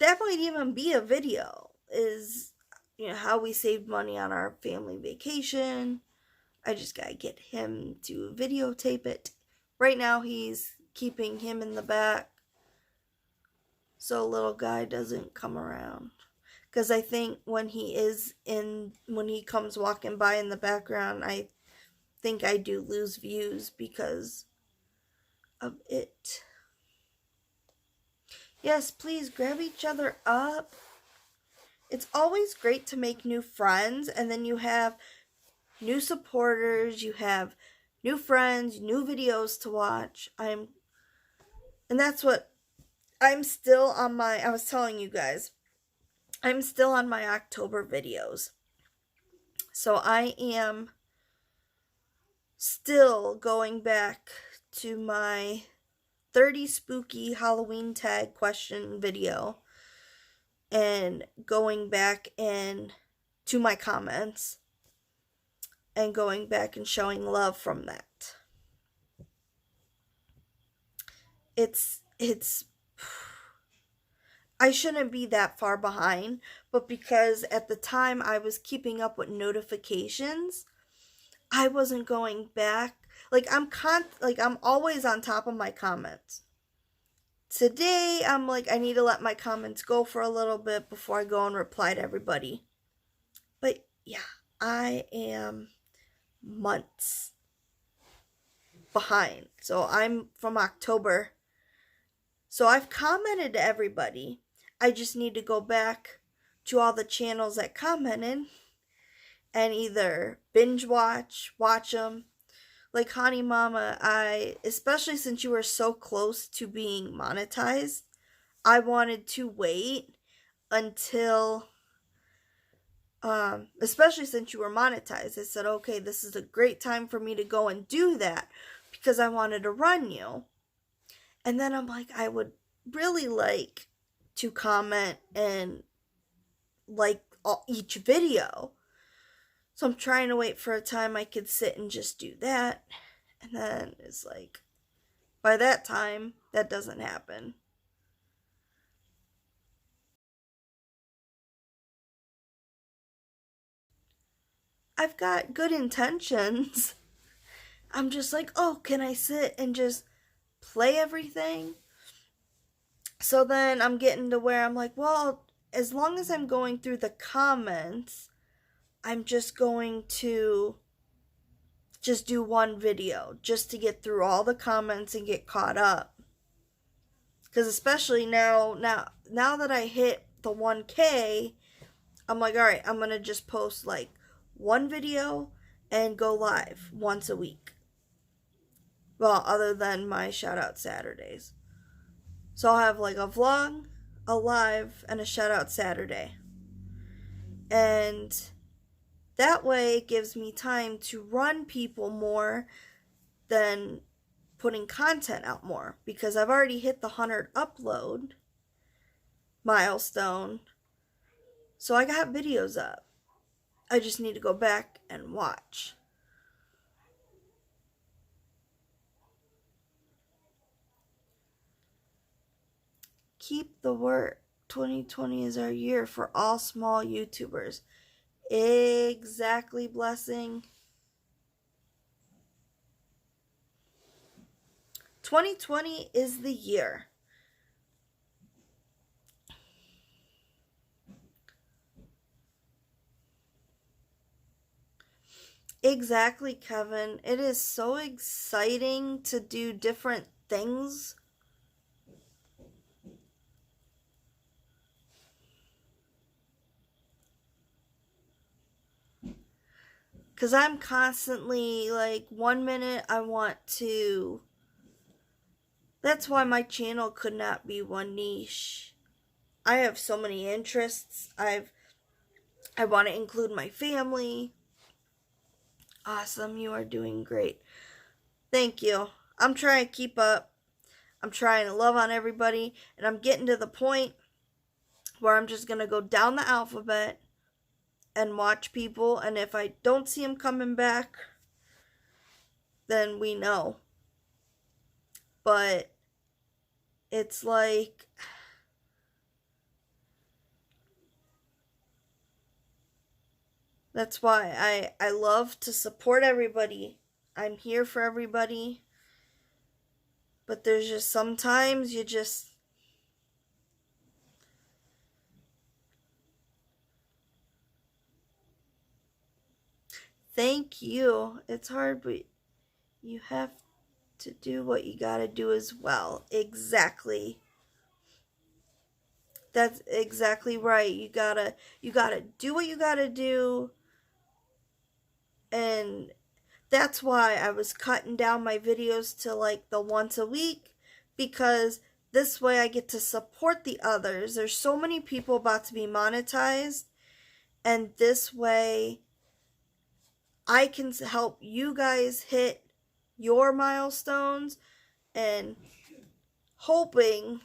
that might even be a video, is how we saved money on our family vacation. I just gotta get him to videotape it. Right now he's keeping him in the back so little guy doesn't come around, because I think when he comes walking by in the background, I think I do lose views because of it. Yes, please grab each other up. It's always great to make new friends, and then you have new supporters, you have new friends, new videos to watch. And that's what I'm still on I was telling you guys, I'm still on my October videos. So I am still going back to my 30 spooky Halloween tag question video, and going back and to my comments and going back and showing love from that. It's I shouldn't be that far behind, but because at the time I was keeping up with notifications, I wasn't going back. Like, I'm always on top of my comments. Today, I'm like, I need to let my comments go for a little bit before I go and reply to everybody. But yeah, I am months behind. So I'm from October. So I've commented to everybody. I just need to go back to all the channels that commented and either binge watch them. Like Honey Mama, especially since you were so close to being monetized, I wanted to wait until, especially since you were monetized. I said, okay, this is a great time for me to go and do that because I wanted to run you. And then I'm like, I would really like to comment and like each video. So I'm trying to wait for a time I could sit and just do that. And then it's like, by that time, that doesn't happen. I've got good intentions. I'm just like, oh, can I sit and just play everything? So then I'm getting to where I'm like, well, as long as I'm going through the comments, I'm just going to just do one video just to get through all the comments and get caught up. Because especially now that I hit the 1K, I'm like, all right, I'm going to just post like one video and go live once a week. Well, other than my shout out Saturdays. So I'll have like a vlog, a live, and a shout out Saturday. And that way it gives me time to run people more than putting content out more. Because I've already hit the 100 upload milestone. So I got videos up. I just need to go back and watch. Keep the work. 2020 is our year for all small YouTubers. Exactly, Blessing. 2020 is the year. Exactly, Kevin. It is so exciting to do different things. Because I'm constantly like, 1 minute I want to. That's why my channel could not be one niche. I have so many interests. I want to include my family. Awesome, you are doing great. Thank you. I'm trying to keep up. I'm trying to love on everybody. And I'm getting to the point where I'm just going to go down the alphabet and watch people. And if I don't see them coming back, then we know. But it's like, that's why I love to support everybody. I'm here for everybody. But there's just sometimes you just... Thank you. It's hard, but you have to do what you gotta do as well. Exactly. That's exactly right. You gotta do what you gotta do. And that's why I was cutting down my videos to like the once a week, because this way I get to support the others. There's so many people about to be monetized, and this way I can help you guys hit your milestones, and hoping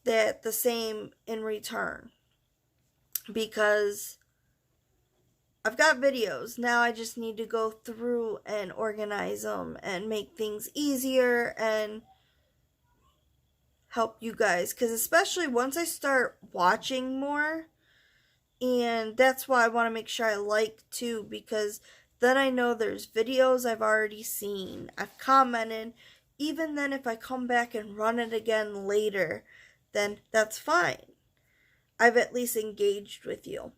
that the same in return. Because I've got videos. Now I just need to go through and organize them and make things easier and help you guys. Because especially once I start watching more, and that's why I want to make sure I like too, because then I know there's videos I've already seen. I've commented. Even then, if I come back and run it again later, then that's fine. I've at least engaged with you.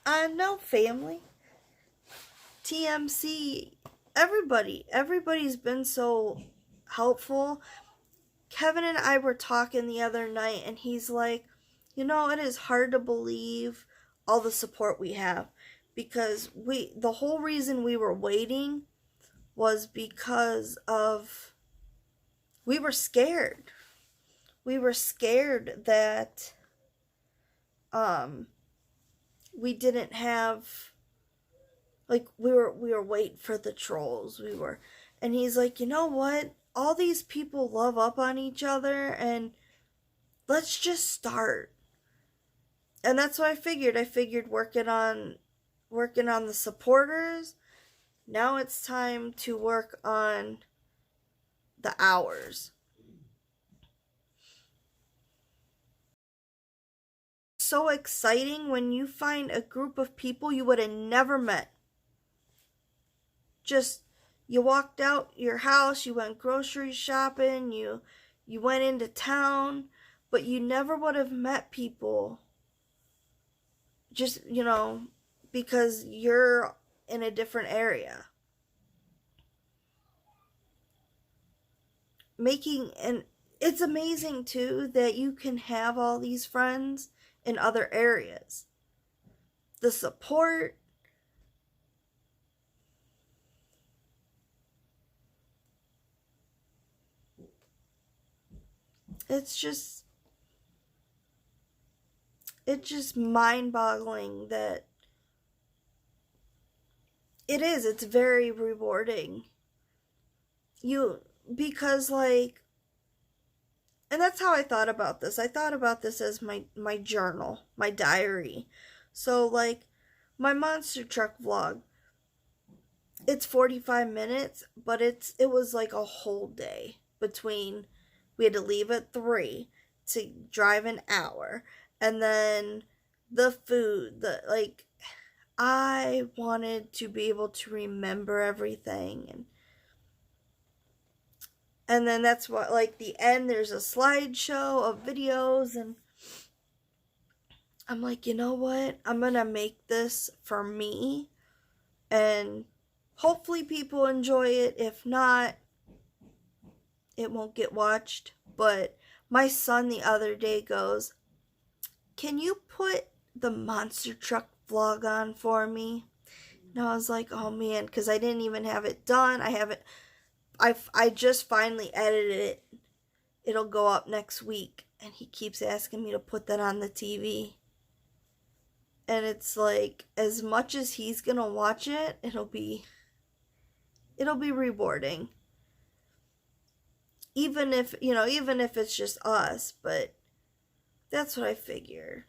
No, family. TMC. Everybody's been so helpful. Kevin and I were talking the other night, and he's like, you know, it is hard to believe all the support we have. because the whole reason we were waiting was because of, we were scared. We were scared that we didn't have, like, we were waiting for the trolls. And he's like, you know what? All these people love up on each other, and let's just start. And that's what I figured. I figured working on the supporters. Now it's time to work on the hours. So exciting when you find a group of people you would have never met. Just, you walked out your house, you went grocery shopping, you went into town, but you never would have met people. Just, because you're in a different area. And it's amazing too that you can have all these friends in other areas. The support, it's just mind-boggling that it's very rewarding. Because, like, and that's how I thought about this. I thought about this as my journal, my diary. So, like, my monster truck vlog, it's 45 minutes, but it was like a whole day between, we had to leave at 3 to drive an hour, and then the food, I wanted to be able to remember everything, and then that's what, like, the end, there's a slideshow of videos, and I'm like, you know what? I'm gonna make this for me, and hopefully people enjoy it. If not, it won't get watched. But my son the other day goes, can you put the monster truck vlog on for me? And I was like, oh man, because I didn't even have it done. I just finally edited it. It'll go up next week. And he keeps asking me to put that on the TV. And it's like, as much as he's gonna watch it, it'll be rewarding. Even if it's just us, but that's what I figure.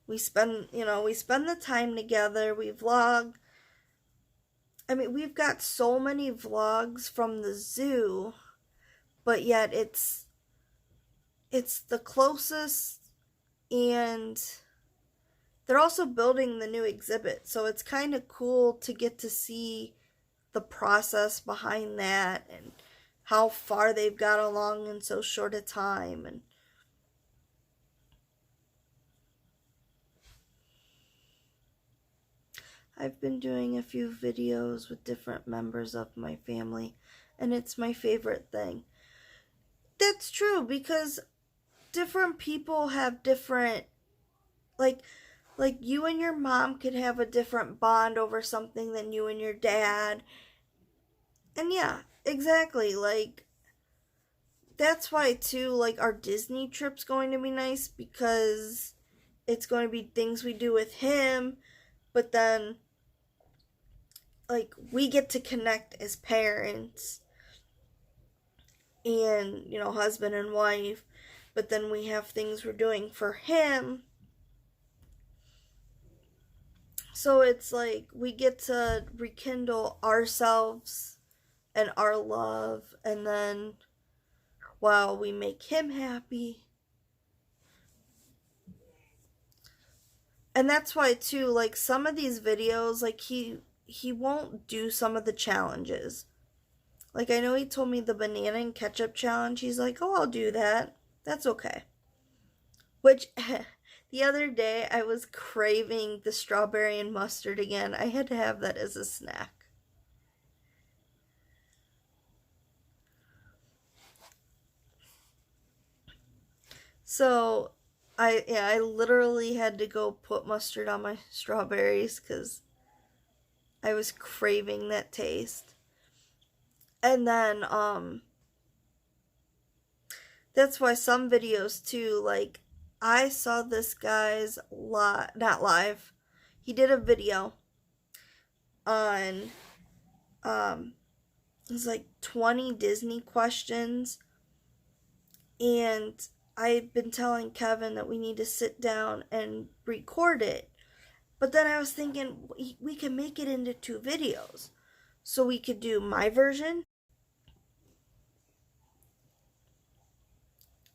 We spend the time together, we vlog. I mean, we've got so many vlogs from the zoo, but yet it's the closest, and they're also building the new exhibit, so it's kind of cool to get to see the process behind that and how far they've got along in so short a time. And I've been doing a few videos with different members of my family, and it's my favorite thing. That's true, because different people have different, like you and your mom could have a different bond over something than you and your dad. And yeah, exactly, like, that's why too, like, our Disney trip's going to be nice, because it's going to be things we do with him, but then, like, we get to connect as parents and, husband and wife, but then we have things we're doing for him. So it's like we get to rekindle ourselves and our love, and then while we make him happy. And that's why too, like, some of these videos, like, he won't do some of the challenges. Like, I know he told me the banana and ketchup challenge. He's like, oh, I'll do that. That's okay. Which, the other day, I was craving the strawberry and mustard again. I had to have that as a snack. So, I literally had to go put mustard on my strawberries because I was craving that taste. And then, that's why some videos too, like, I saw this guy's not live. He did a video on, it was like 20 Disney questions. And I've been telling Kevin that we need to sit down and record it. But then I was thinking we can make it into 2 videos. So we could do my version.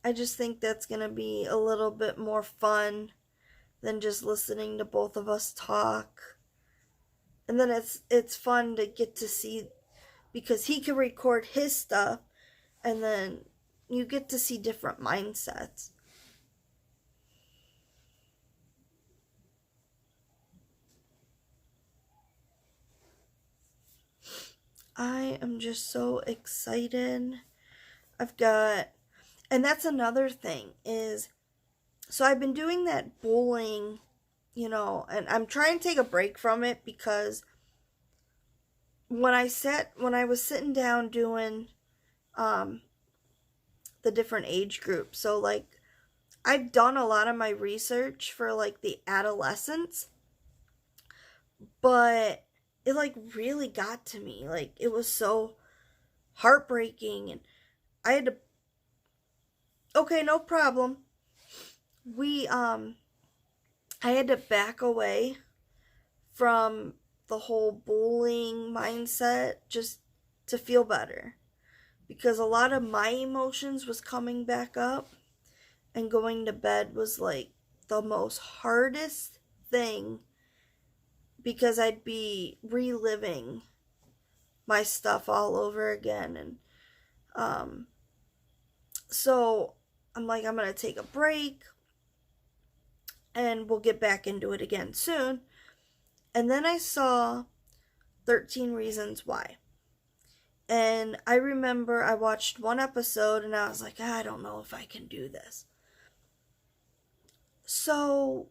I just think that's going to be a little bit more fun than just listening to both of us talk. And then it's fun to get to see, because he can record his stuff and then you get to see different mindsets. I am just so excited. And that's another thing is, so I've been doing that bowling, and I'm trying to take a break from it because when I was sitting down doing, the different age groups. So like I've done a lot of my research for like the adolescents, but it like really got to me. Like it was so heartbreaking and I had to, okay, no problem. I had to back away from the whole bullying mindset just to feel better. Because a lot of my emotions was coming back up, and going to bed was like the most hardest thing because I'd be reliving my stuff all over again. And so I'm like, I'm gonna take a break and we'll get back into it again soon. And then I saw 13 Reasons Why. And I remember I watched one episode and I was like, I don't know if I can do this. So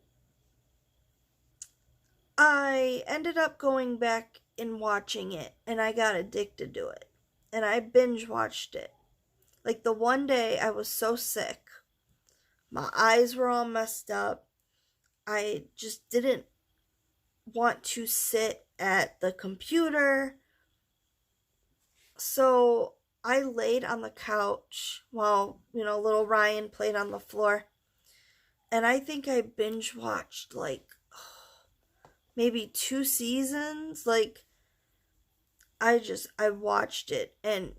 I ended up going back and watching it, and I got addicted to it. And I binge watched it. Like the one day I was so sick. My eyes were all messed up. I just didn't want to sit at the computer. So I laid on the couch while, little Ryan played on the floor. And I think I binge watched like maybe 2 seasons. Like I watched it and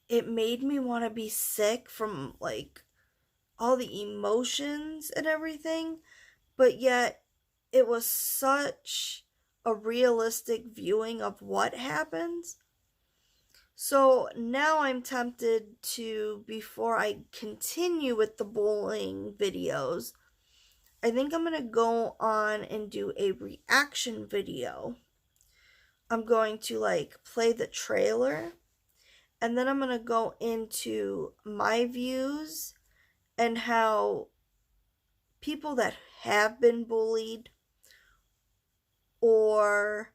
it made me want to be sick from like all the emotions and everything. But yet it was such a realistic viewing of what happens. So now I'm tempted to, before I continue with the bowling videos, I think I'm going to go on and do a reaction video. I'm going to like play the trailer, and then I'm going to go into my views and how people that have been bullied or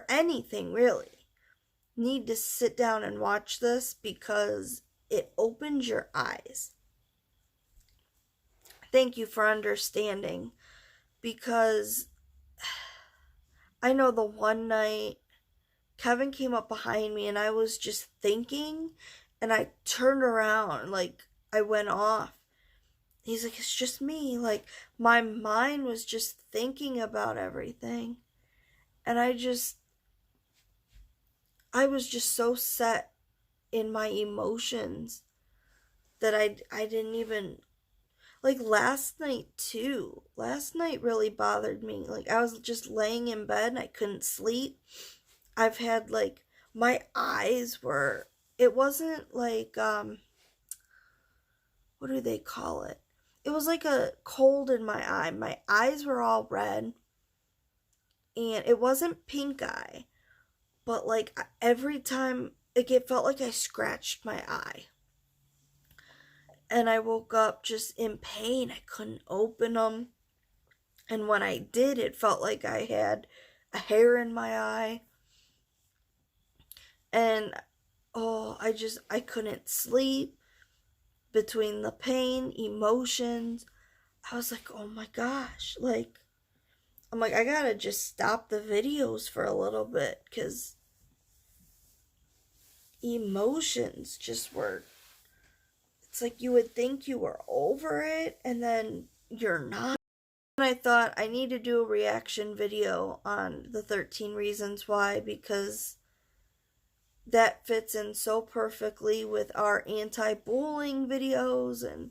anything really need to sit down and watch this because it opens your eyes. Thank you for understanding, because I know the one night Kevin came up behind me and I was just thinking and I turned around, like I went off. He's like, it's just me. Like my mind was just thinking about everything. And I was just so set in my emotions that I didn't even, like last night too. Last night really bothered me. Like I was just laying in bed and I couldn't sleep. I've had like, my eyes were, it wasn't like, what do they call it? It was like a cold in my eye. My eyes were all red. And it wasn't pink eye. But like every time, like it felt like I scratched my eye. And I woke up just in pain. I couldn't open them. And when I did, it felt like I had a hair in my eye. And I couldn't sleep between the pain, emotions. I was like, oh my gosh. I'm like, I gotta just stop the videos for a little bit because emotions just were. It's like you would think you were over it and then you're not. And I thought I need to do a reaction video on the 13 Reasons Why because that fits in so perfectly with our anti-bullying videos and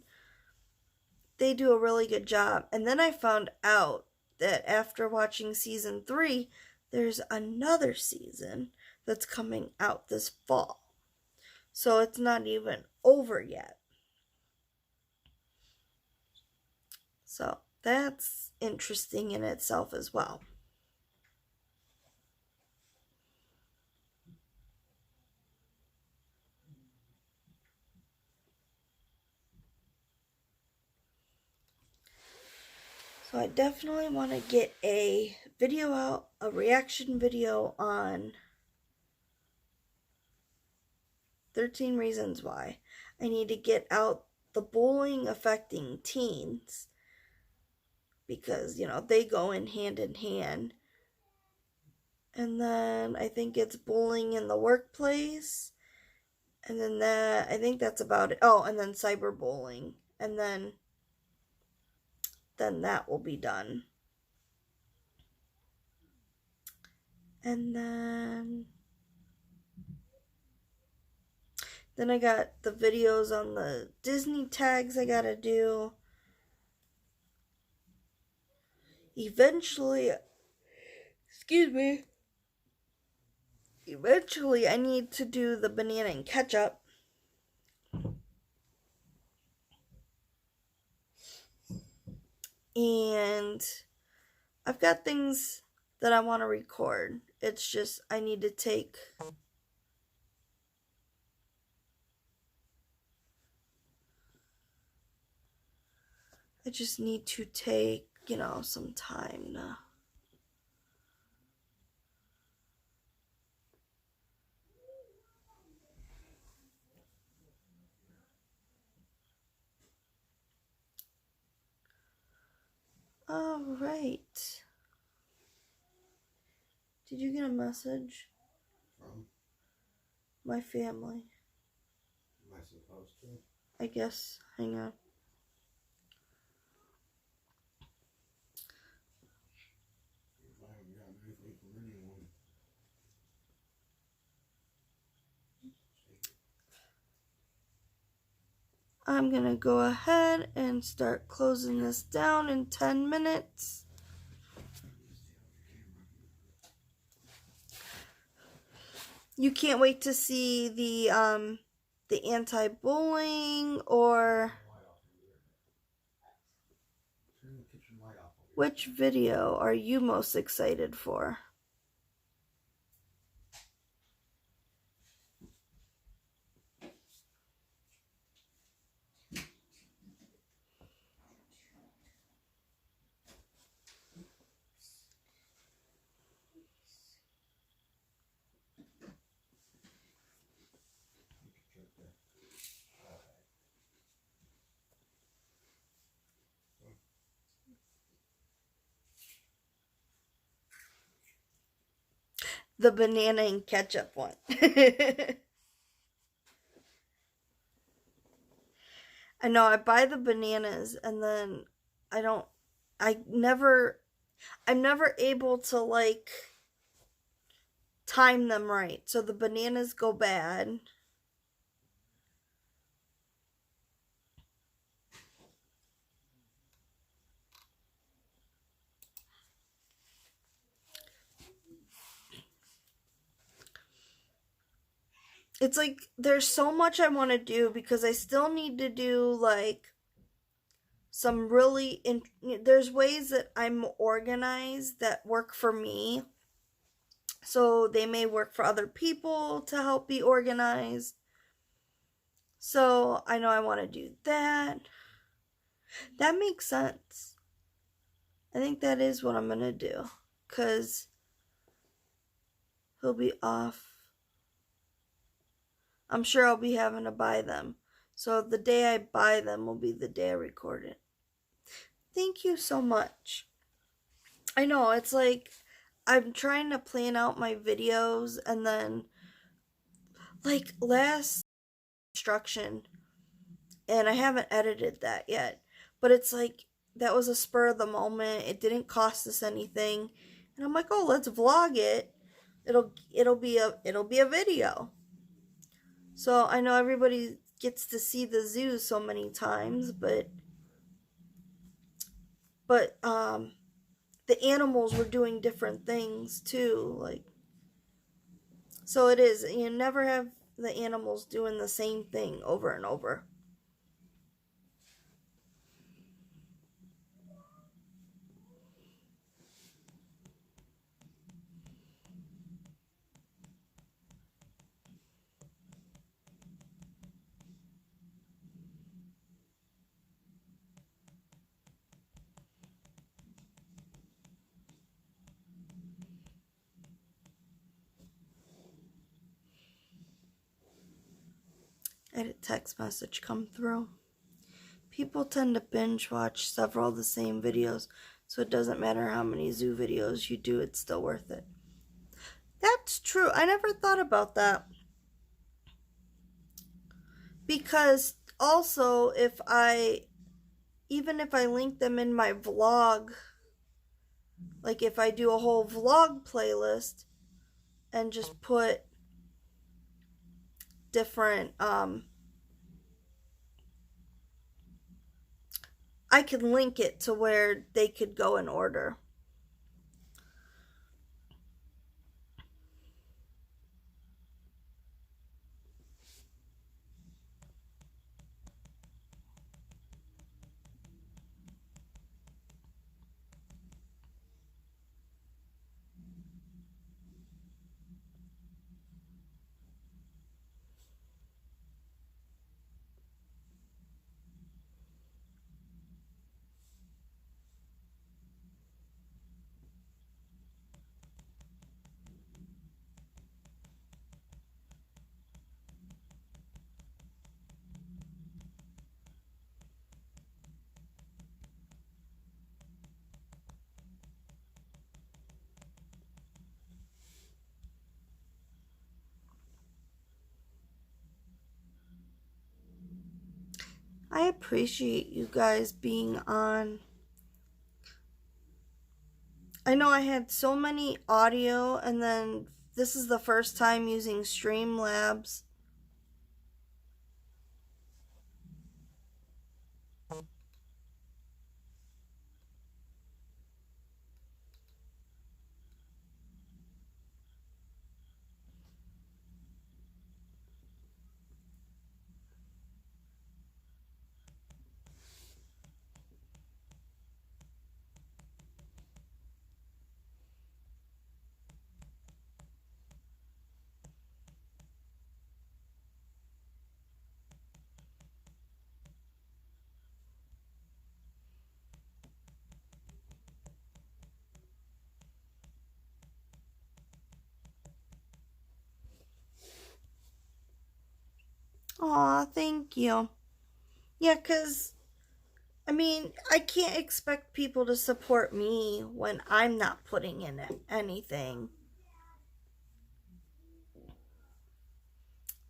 they do a really good job. And then I found out that after watching season 3, there's another season that's coming out this fall. So it's not even over yet. So that's interesting in itself as well. So I definitely want to get a video out, a reaction video on 13 Reasons Why. I need to get out the bullying affecting teens because, they go in hand. And then I think it's bullying in the workplace. And then I think that's about it. Oh, and then cyberbullying. And then that will be done. And then I got the videos on the Disney tags I gotta do. Eventually, I need to do the banana and ketchup. And I've got things that I want to record. It's just I need to take some time to All right. Did you get a message? From? My family. Am I supposed to? I guess. Hang on. I haven't gotten anything from anyone. I'm gonna go ahead and start closing this down in 10 minutes. You can't wait to see the anti-bullying or which video are you most excited for? The banana and ketchup one. I know, I buy the bananas and then I'm never able to time them right. So the bananas go bad. It's like there's so much I want to do because I still need to do some there's ways that I'm organized that work for me. So they may work for other people to help be organized. So I know I want to do that. That makes sense. I think that is what I'm going to do. Because he'll be off. I'm sure I'll be having to buy them. So the day I buy them will be the day I record it. Thank you so much. I know, it's like I'm trying to plan out my videos and then like last instruction, and I haven't edited that yet, but it's like that was a spur of the moment. It didn't cost us anything. And I'm like, "Oh, let's vlog it. It'll be a video." So I know everybody gets to see the zoo so many times, but the animals were doing different things too, like, so it is, you never have the animals doing the same thing over and over. I had a text message come through. People tend to binge watch several of the same videos, so it doesn't matter how many zoo videos you do, it's still worth it. That's true. I never thought about that. Because also, even if I link them in my vlog, like if I do a whole vlog playlist and just put different, I could link it to where they could go in order. I appreciate you guys being on. I know I had so many audio, and then this is the first time using Streamlabs. Aw, thank you. Yeah, 'cause, I mean, I can't expect people to support me when I'm not putting in anything.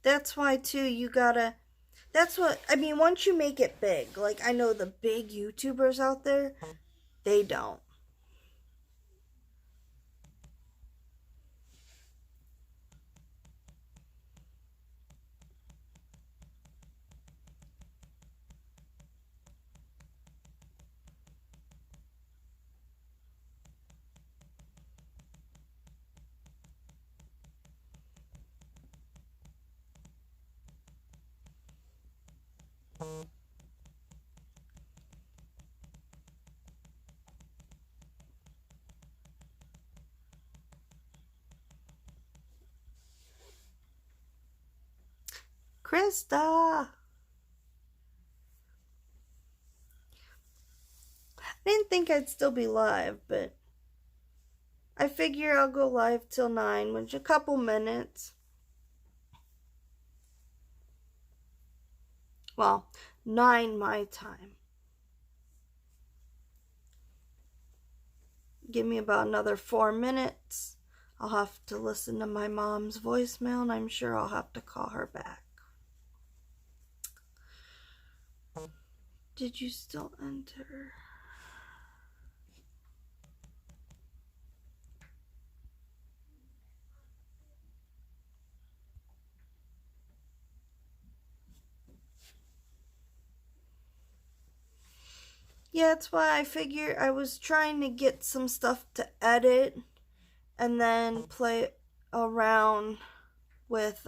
That's why, too, that's what, I mean, once you make it big, like, I know the big YouTubers out there, they don't. Krista! I didn't think I'd still be live, but I figure I'll go live till 9, which is a couple minutes. Well, 9 my time. Give me about another 4 minutes. I'll have to listen to my mom's voicemail, and I'm sure I'll have to call her back. Did you still enter? Yeah, that's why I figure I was trying to get some stuff to edit and then play around with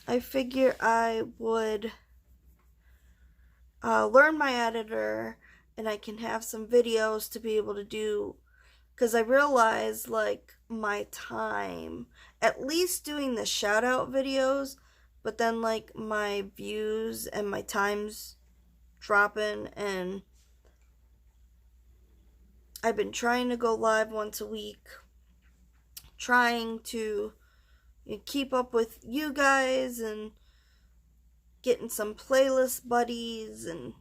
I figure I would learn my editor, and I can have some videos to be able to do, because I realize like my time, at least doing the shout out videos, but then like my views and my times dropping, and I've been trying to go live once a week, trying to keep up with you guys and getting some playlist buddies, and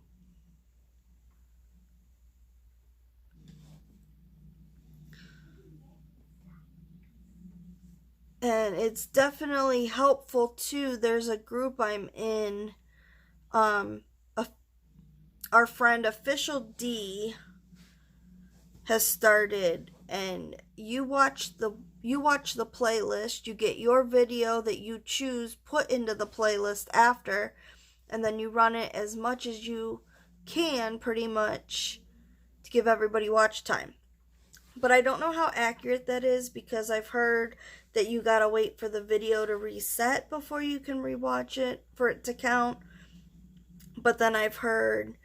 it's definitely helpful too. There's a group I'm in, our friend Official D has started, and you watch the playlist, you get your video that you choose put into the playlist after, and then you run it as much as you can, pretty much, to give everybody watch time. But I don't know how accurate that is, because I've heard that you gotta wait for the video to reset before you can rewatch it for it to count. But then I've heard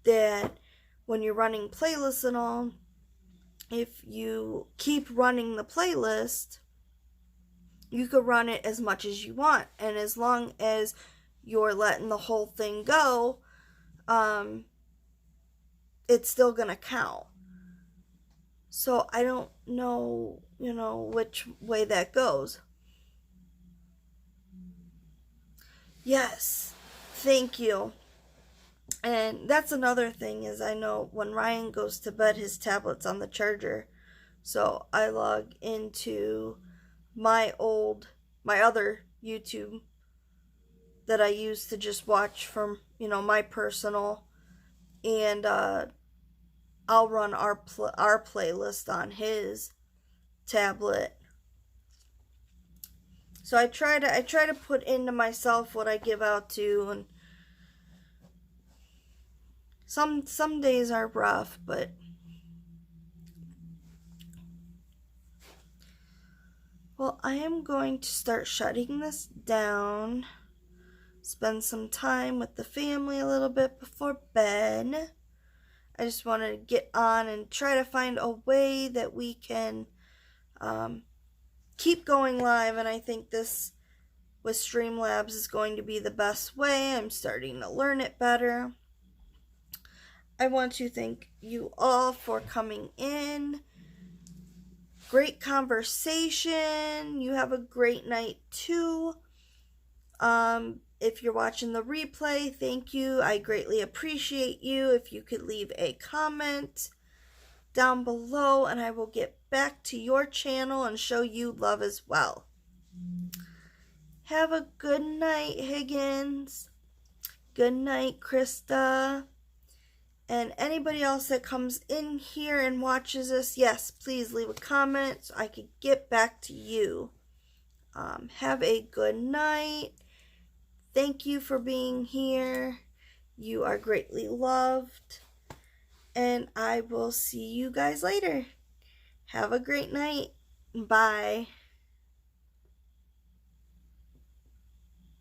that when you're running playlists and all, if you keep running the playlist, you could run it as much as you want, and as long as you're letting the whole thing go, it's still gonna count. So I don't know, which way that goes. Yes, thank you. And that's another thing, is I know when Ryan goes to bed, his tablet's on the charger. So I log into my other YouTube that I use to just watch from, my personal, and I'll run our playlist on his tablet. So I try to put into myself what I give out to, and some days are rough, but well, I am going to start shutting this down. Spend some time with the family a little bit before bed. I just want to get on and try to find a way that we can keep going live, and I think this with Streamlabs is going to be the best way. I'm starting to learn it better. I want to thank you all for coming in. Great conversation. You have a great night too. If you're watching the replay, thank you. I greatly appreciate you. If you could leave a comment down below, and I will get back to your channel and show you love as well. Have a good night, Higgins. Good night, Krista. And anybody else that comes in here and watches this, yes, please leave a comment so I could get back to you. Have a good night. Thank you for being here. You are greatly loved. And I will see you guys later. Have a great night. Bye.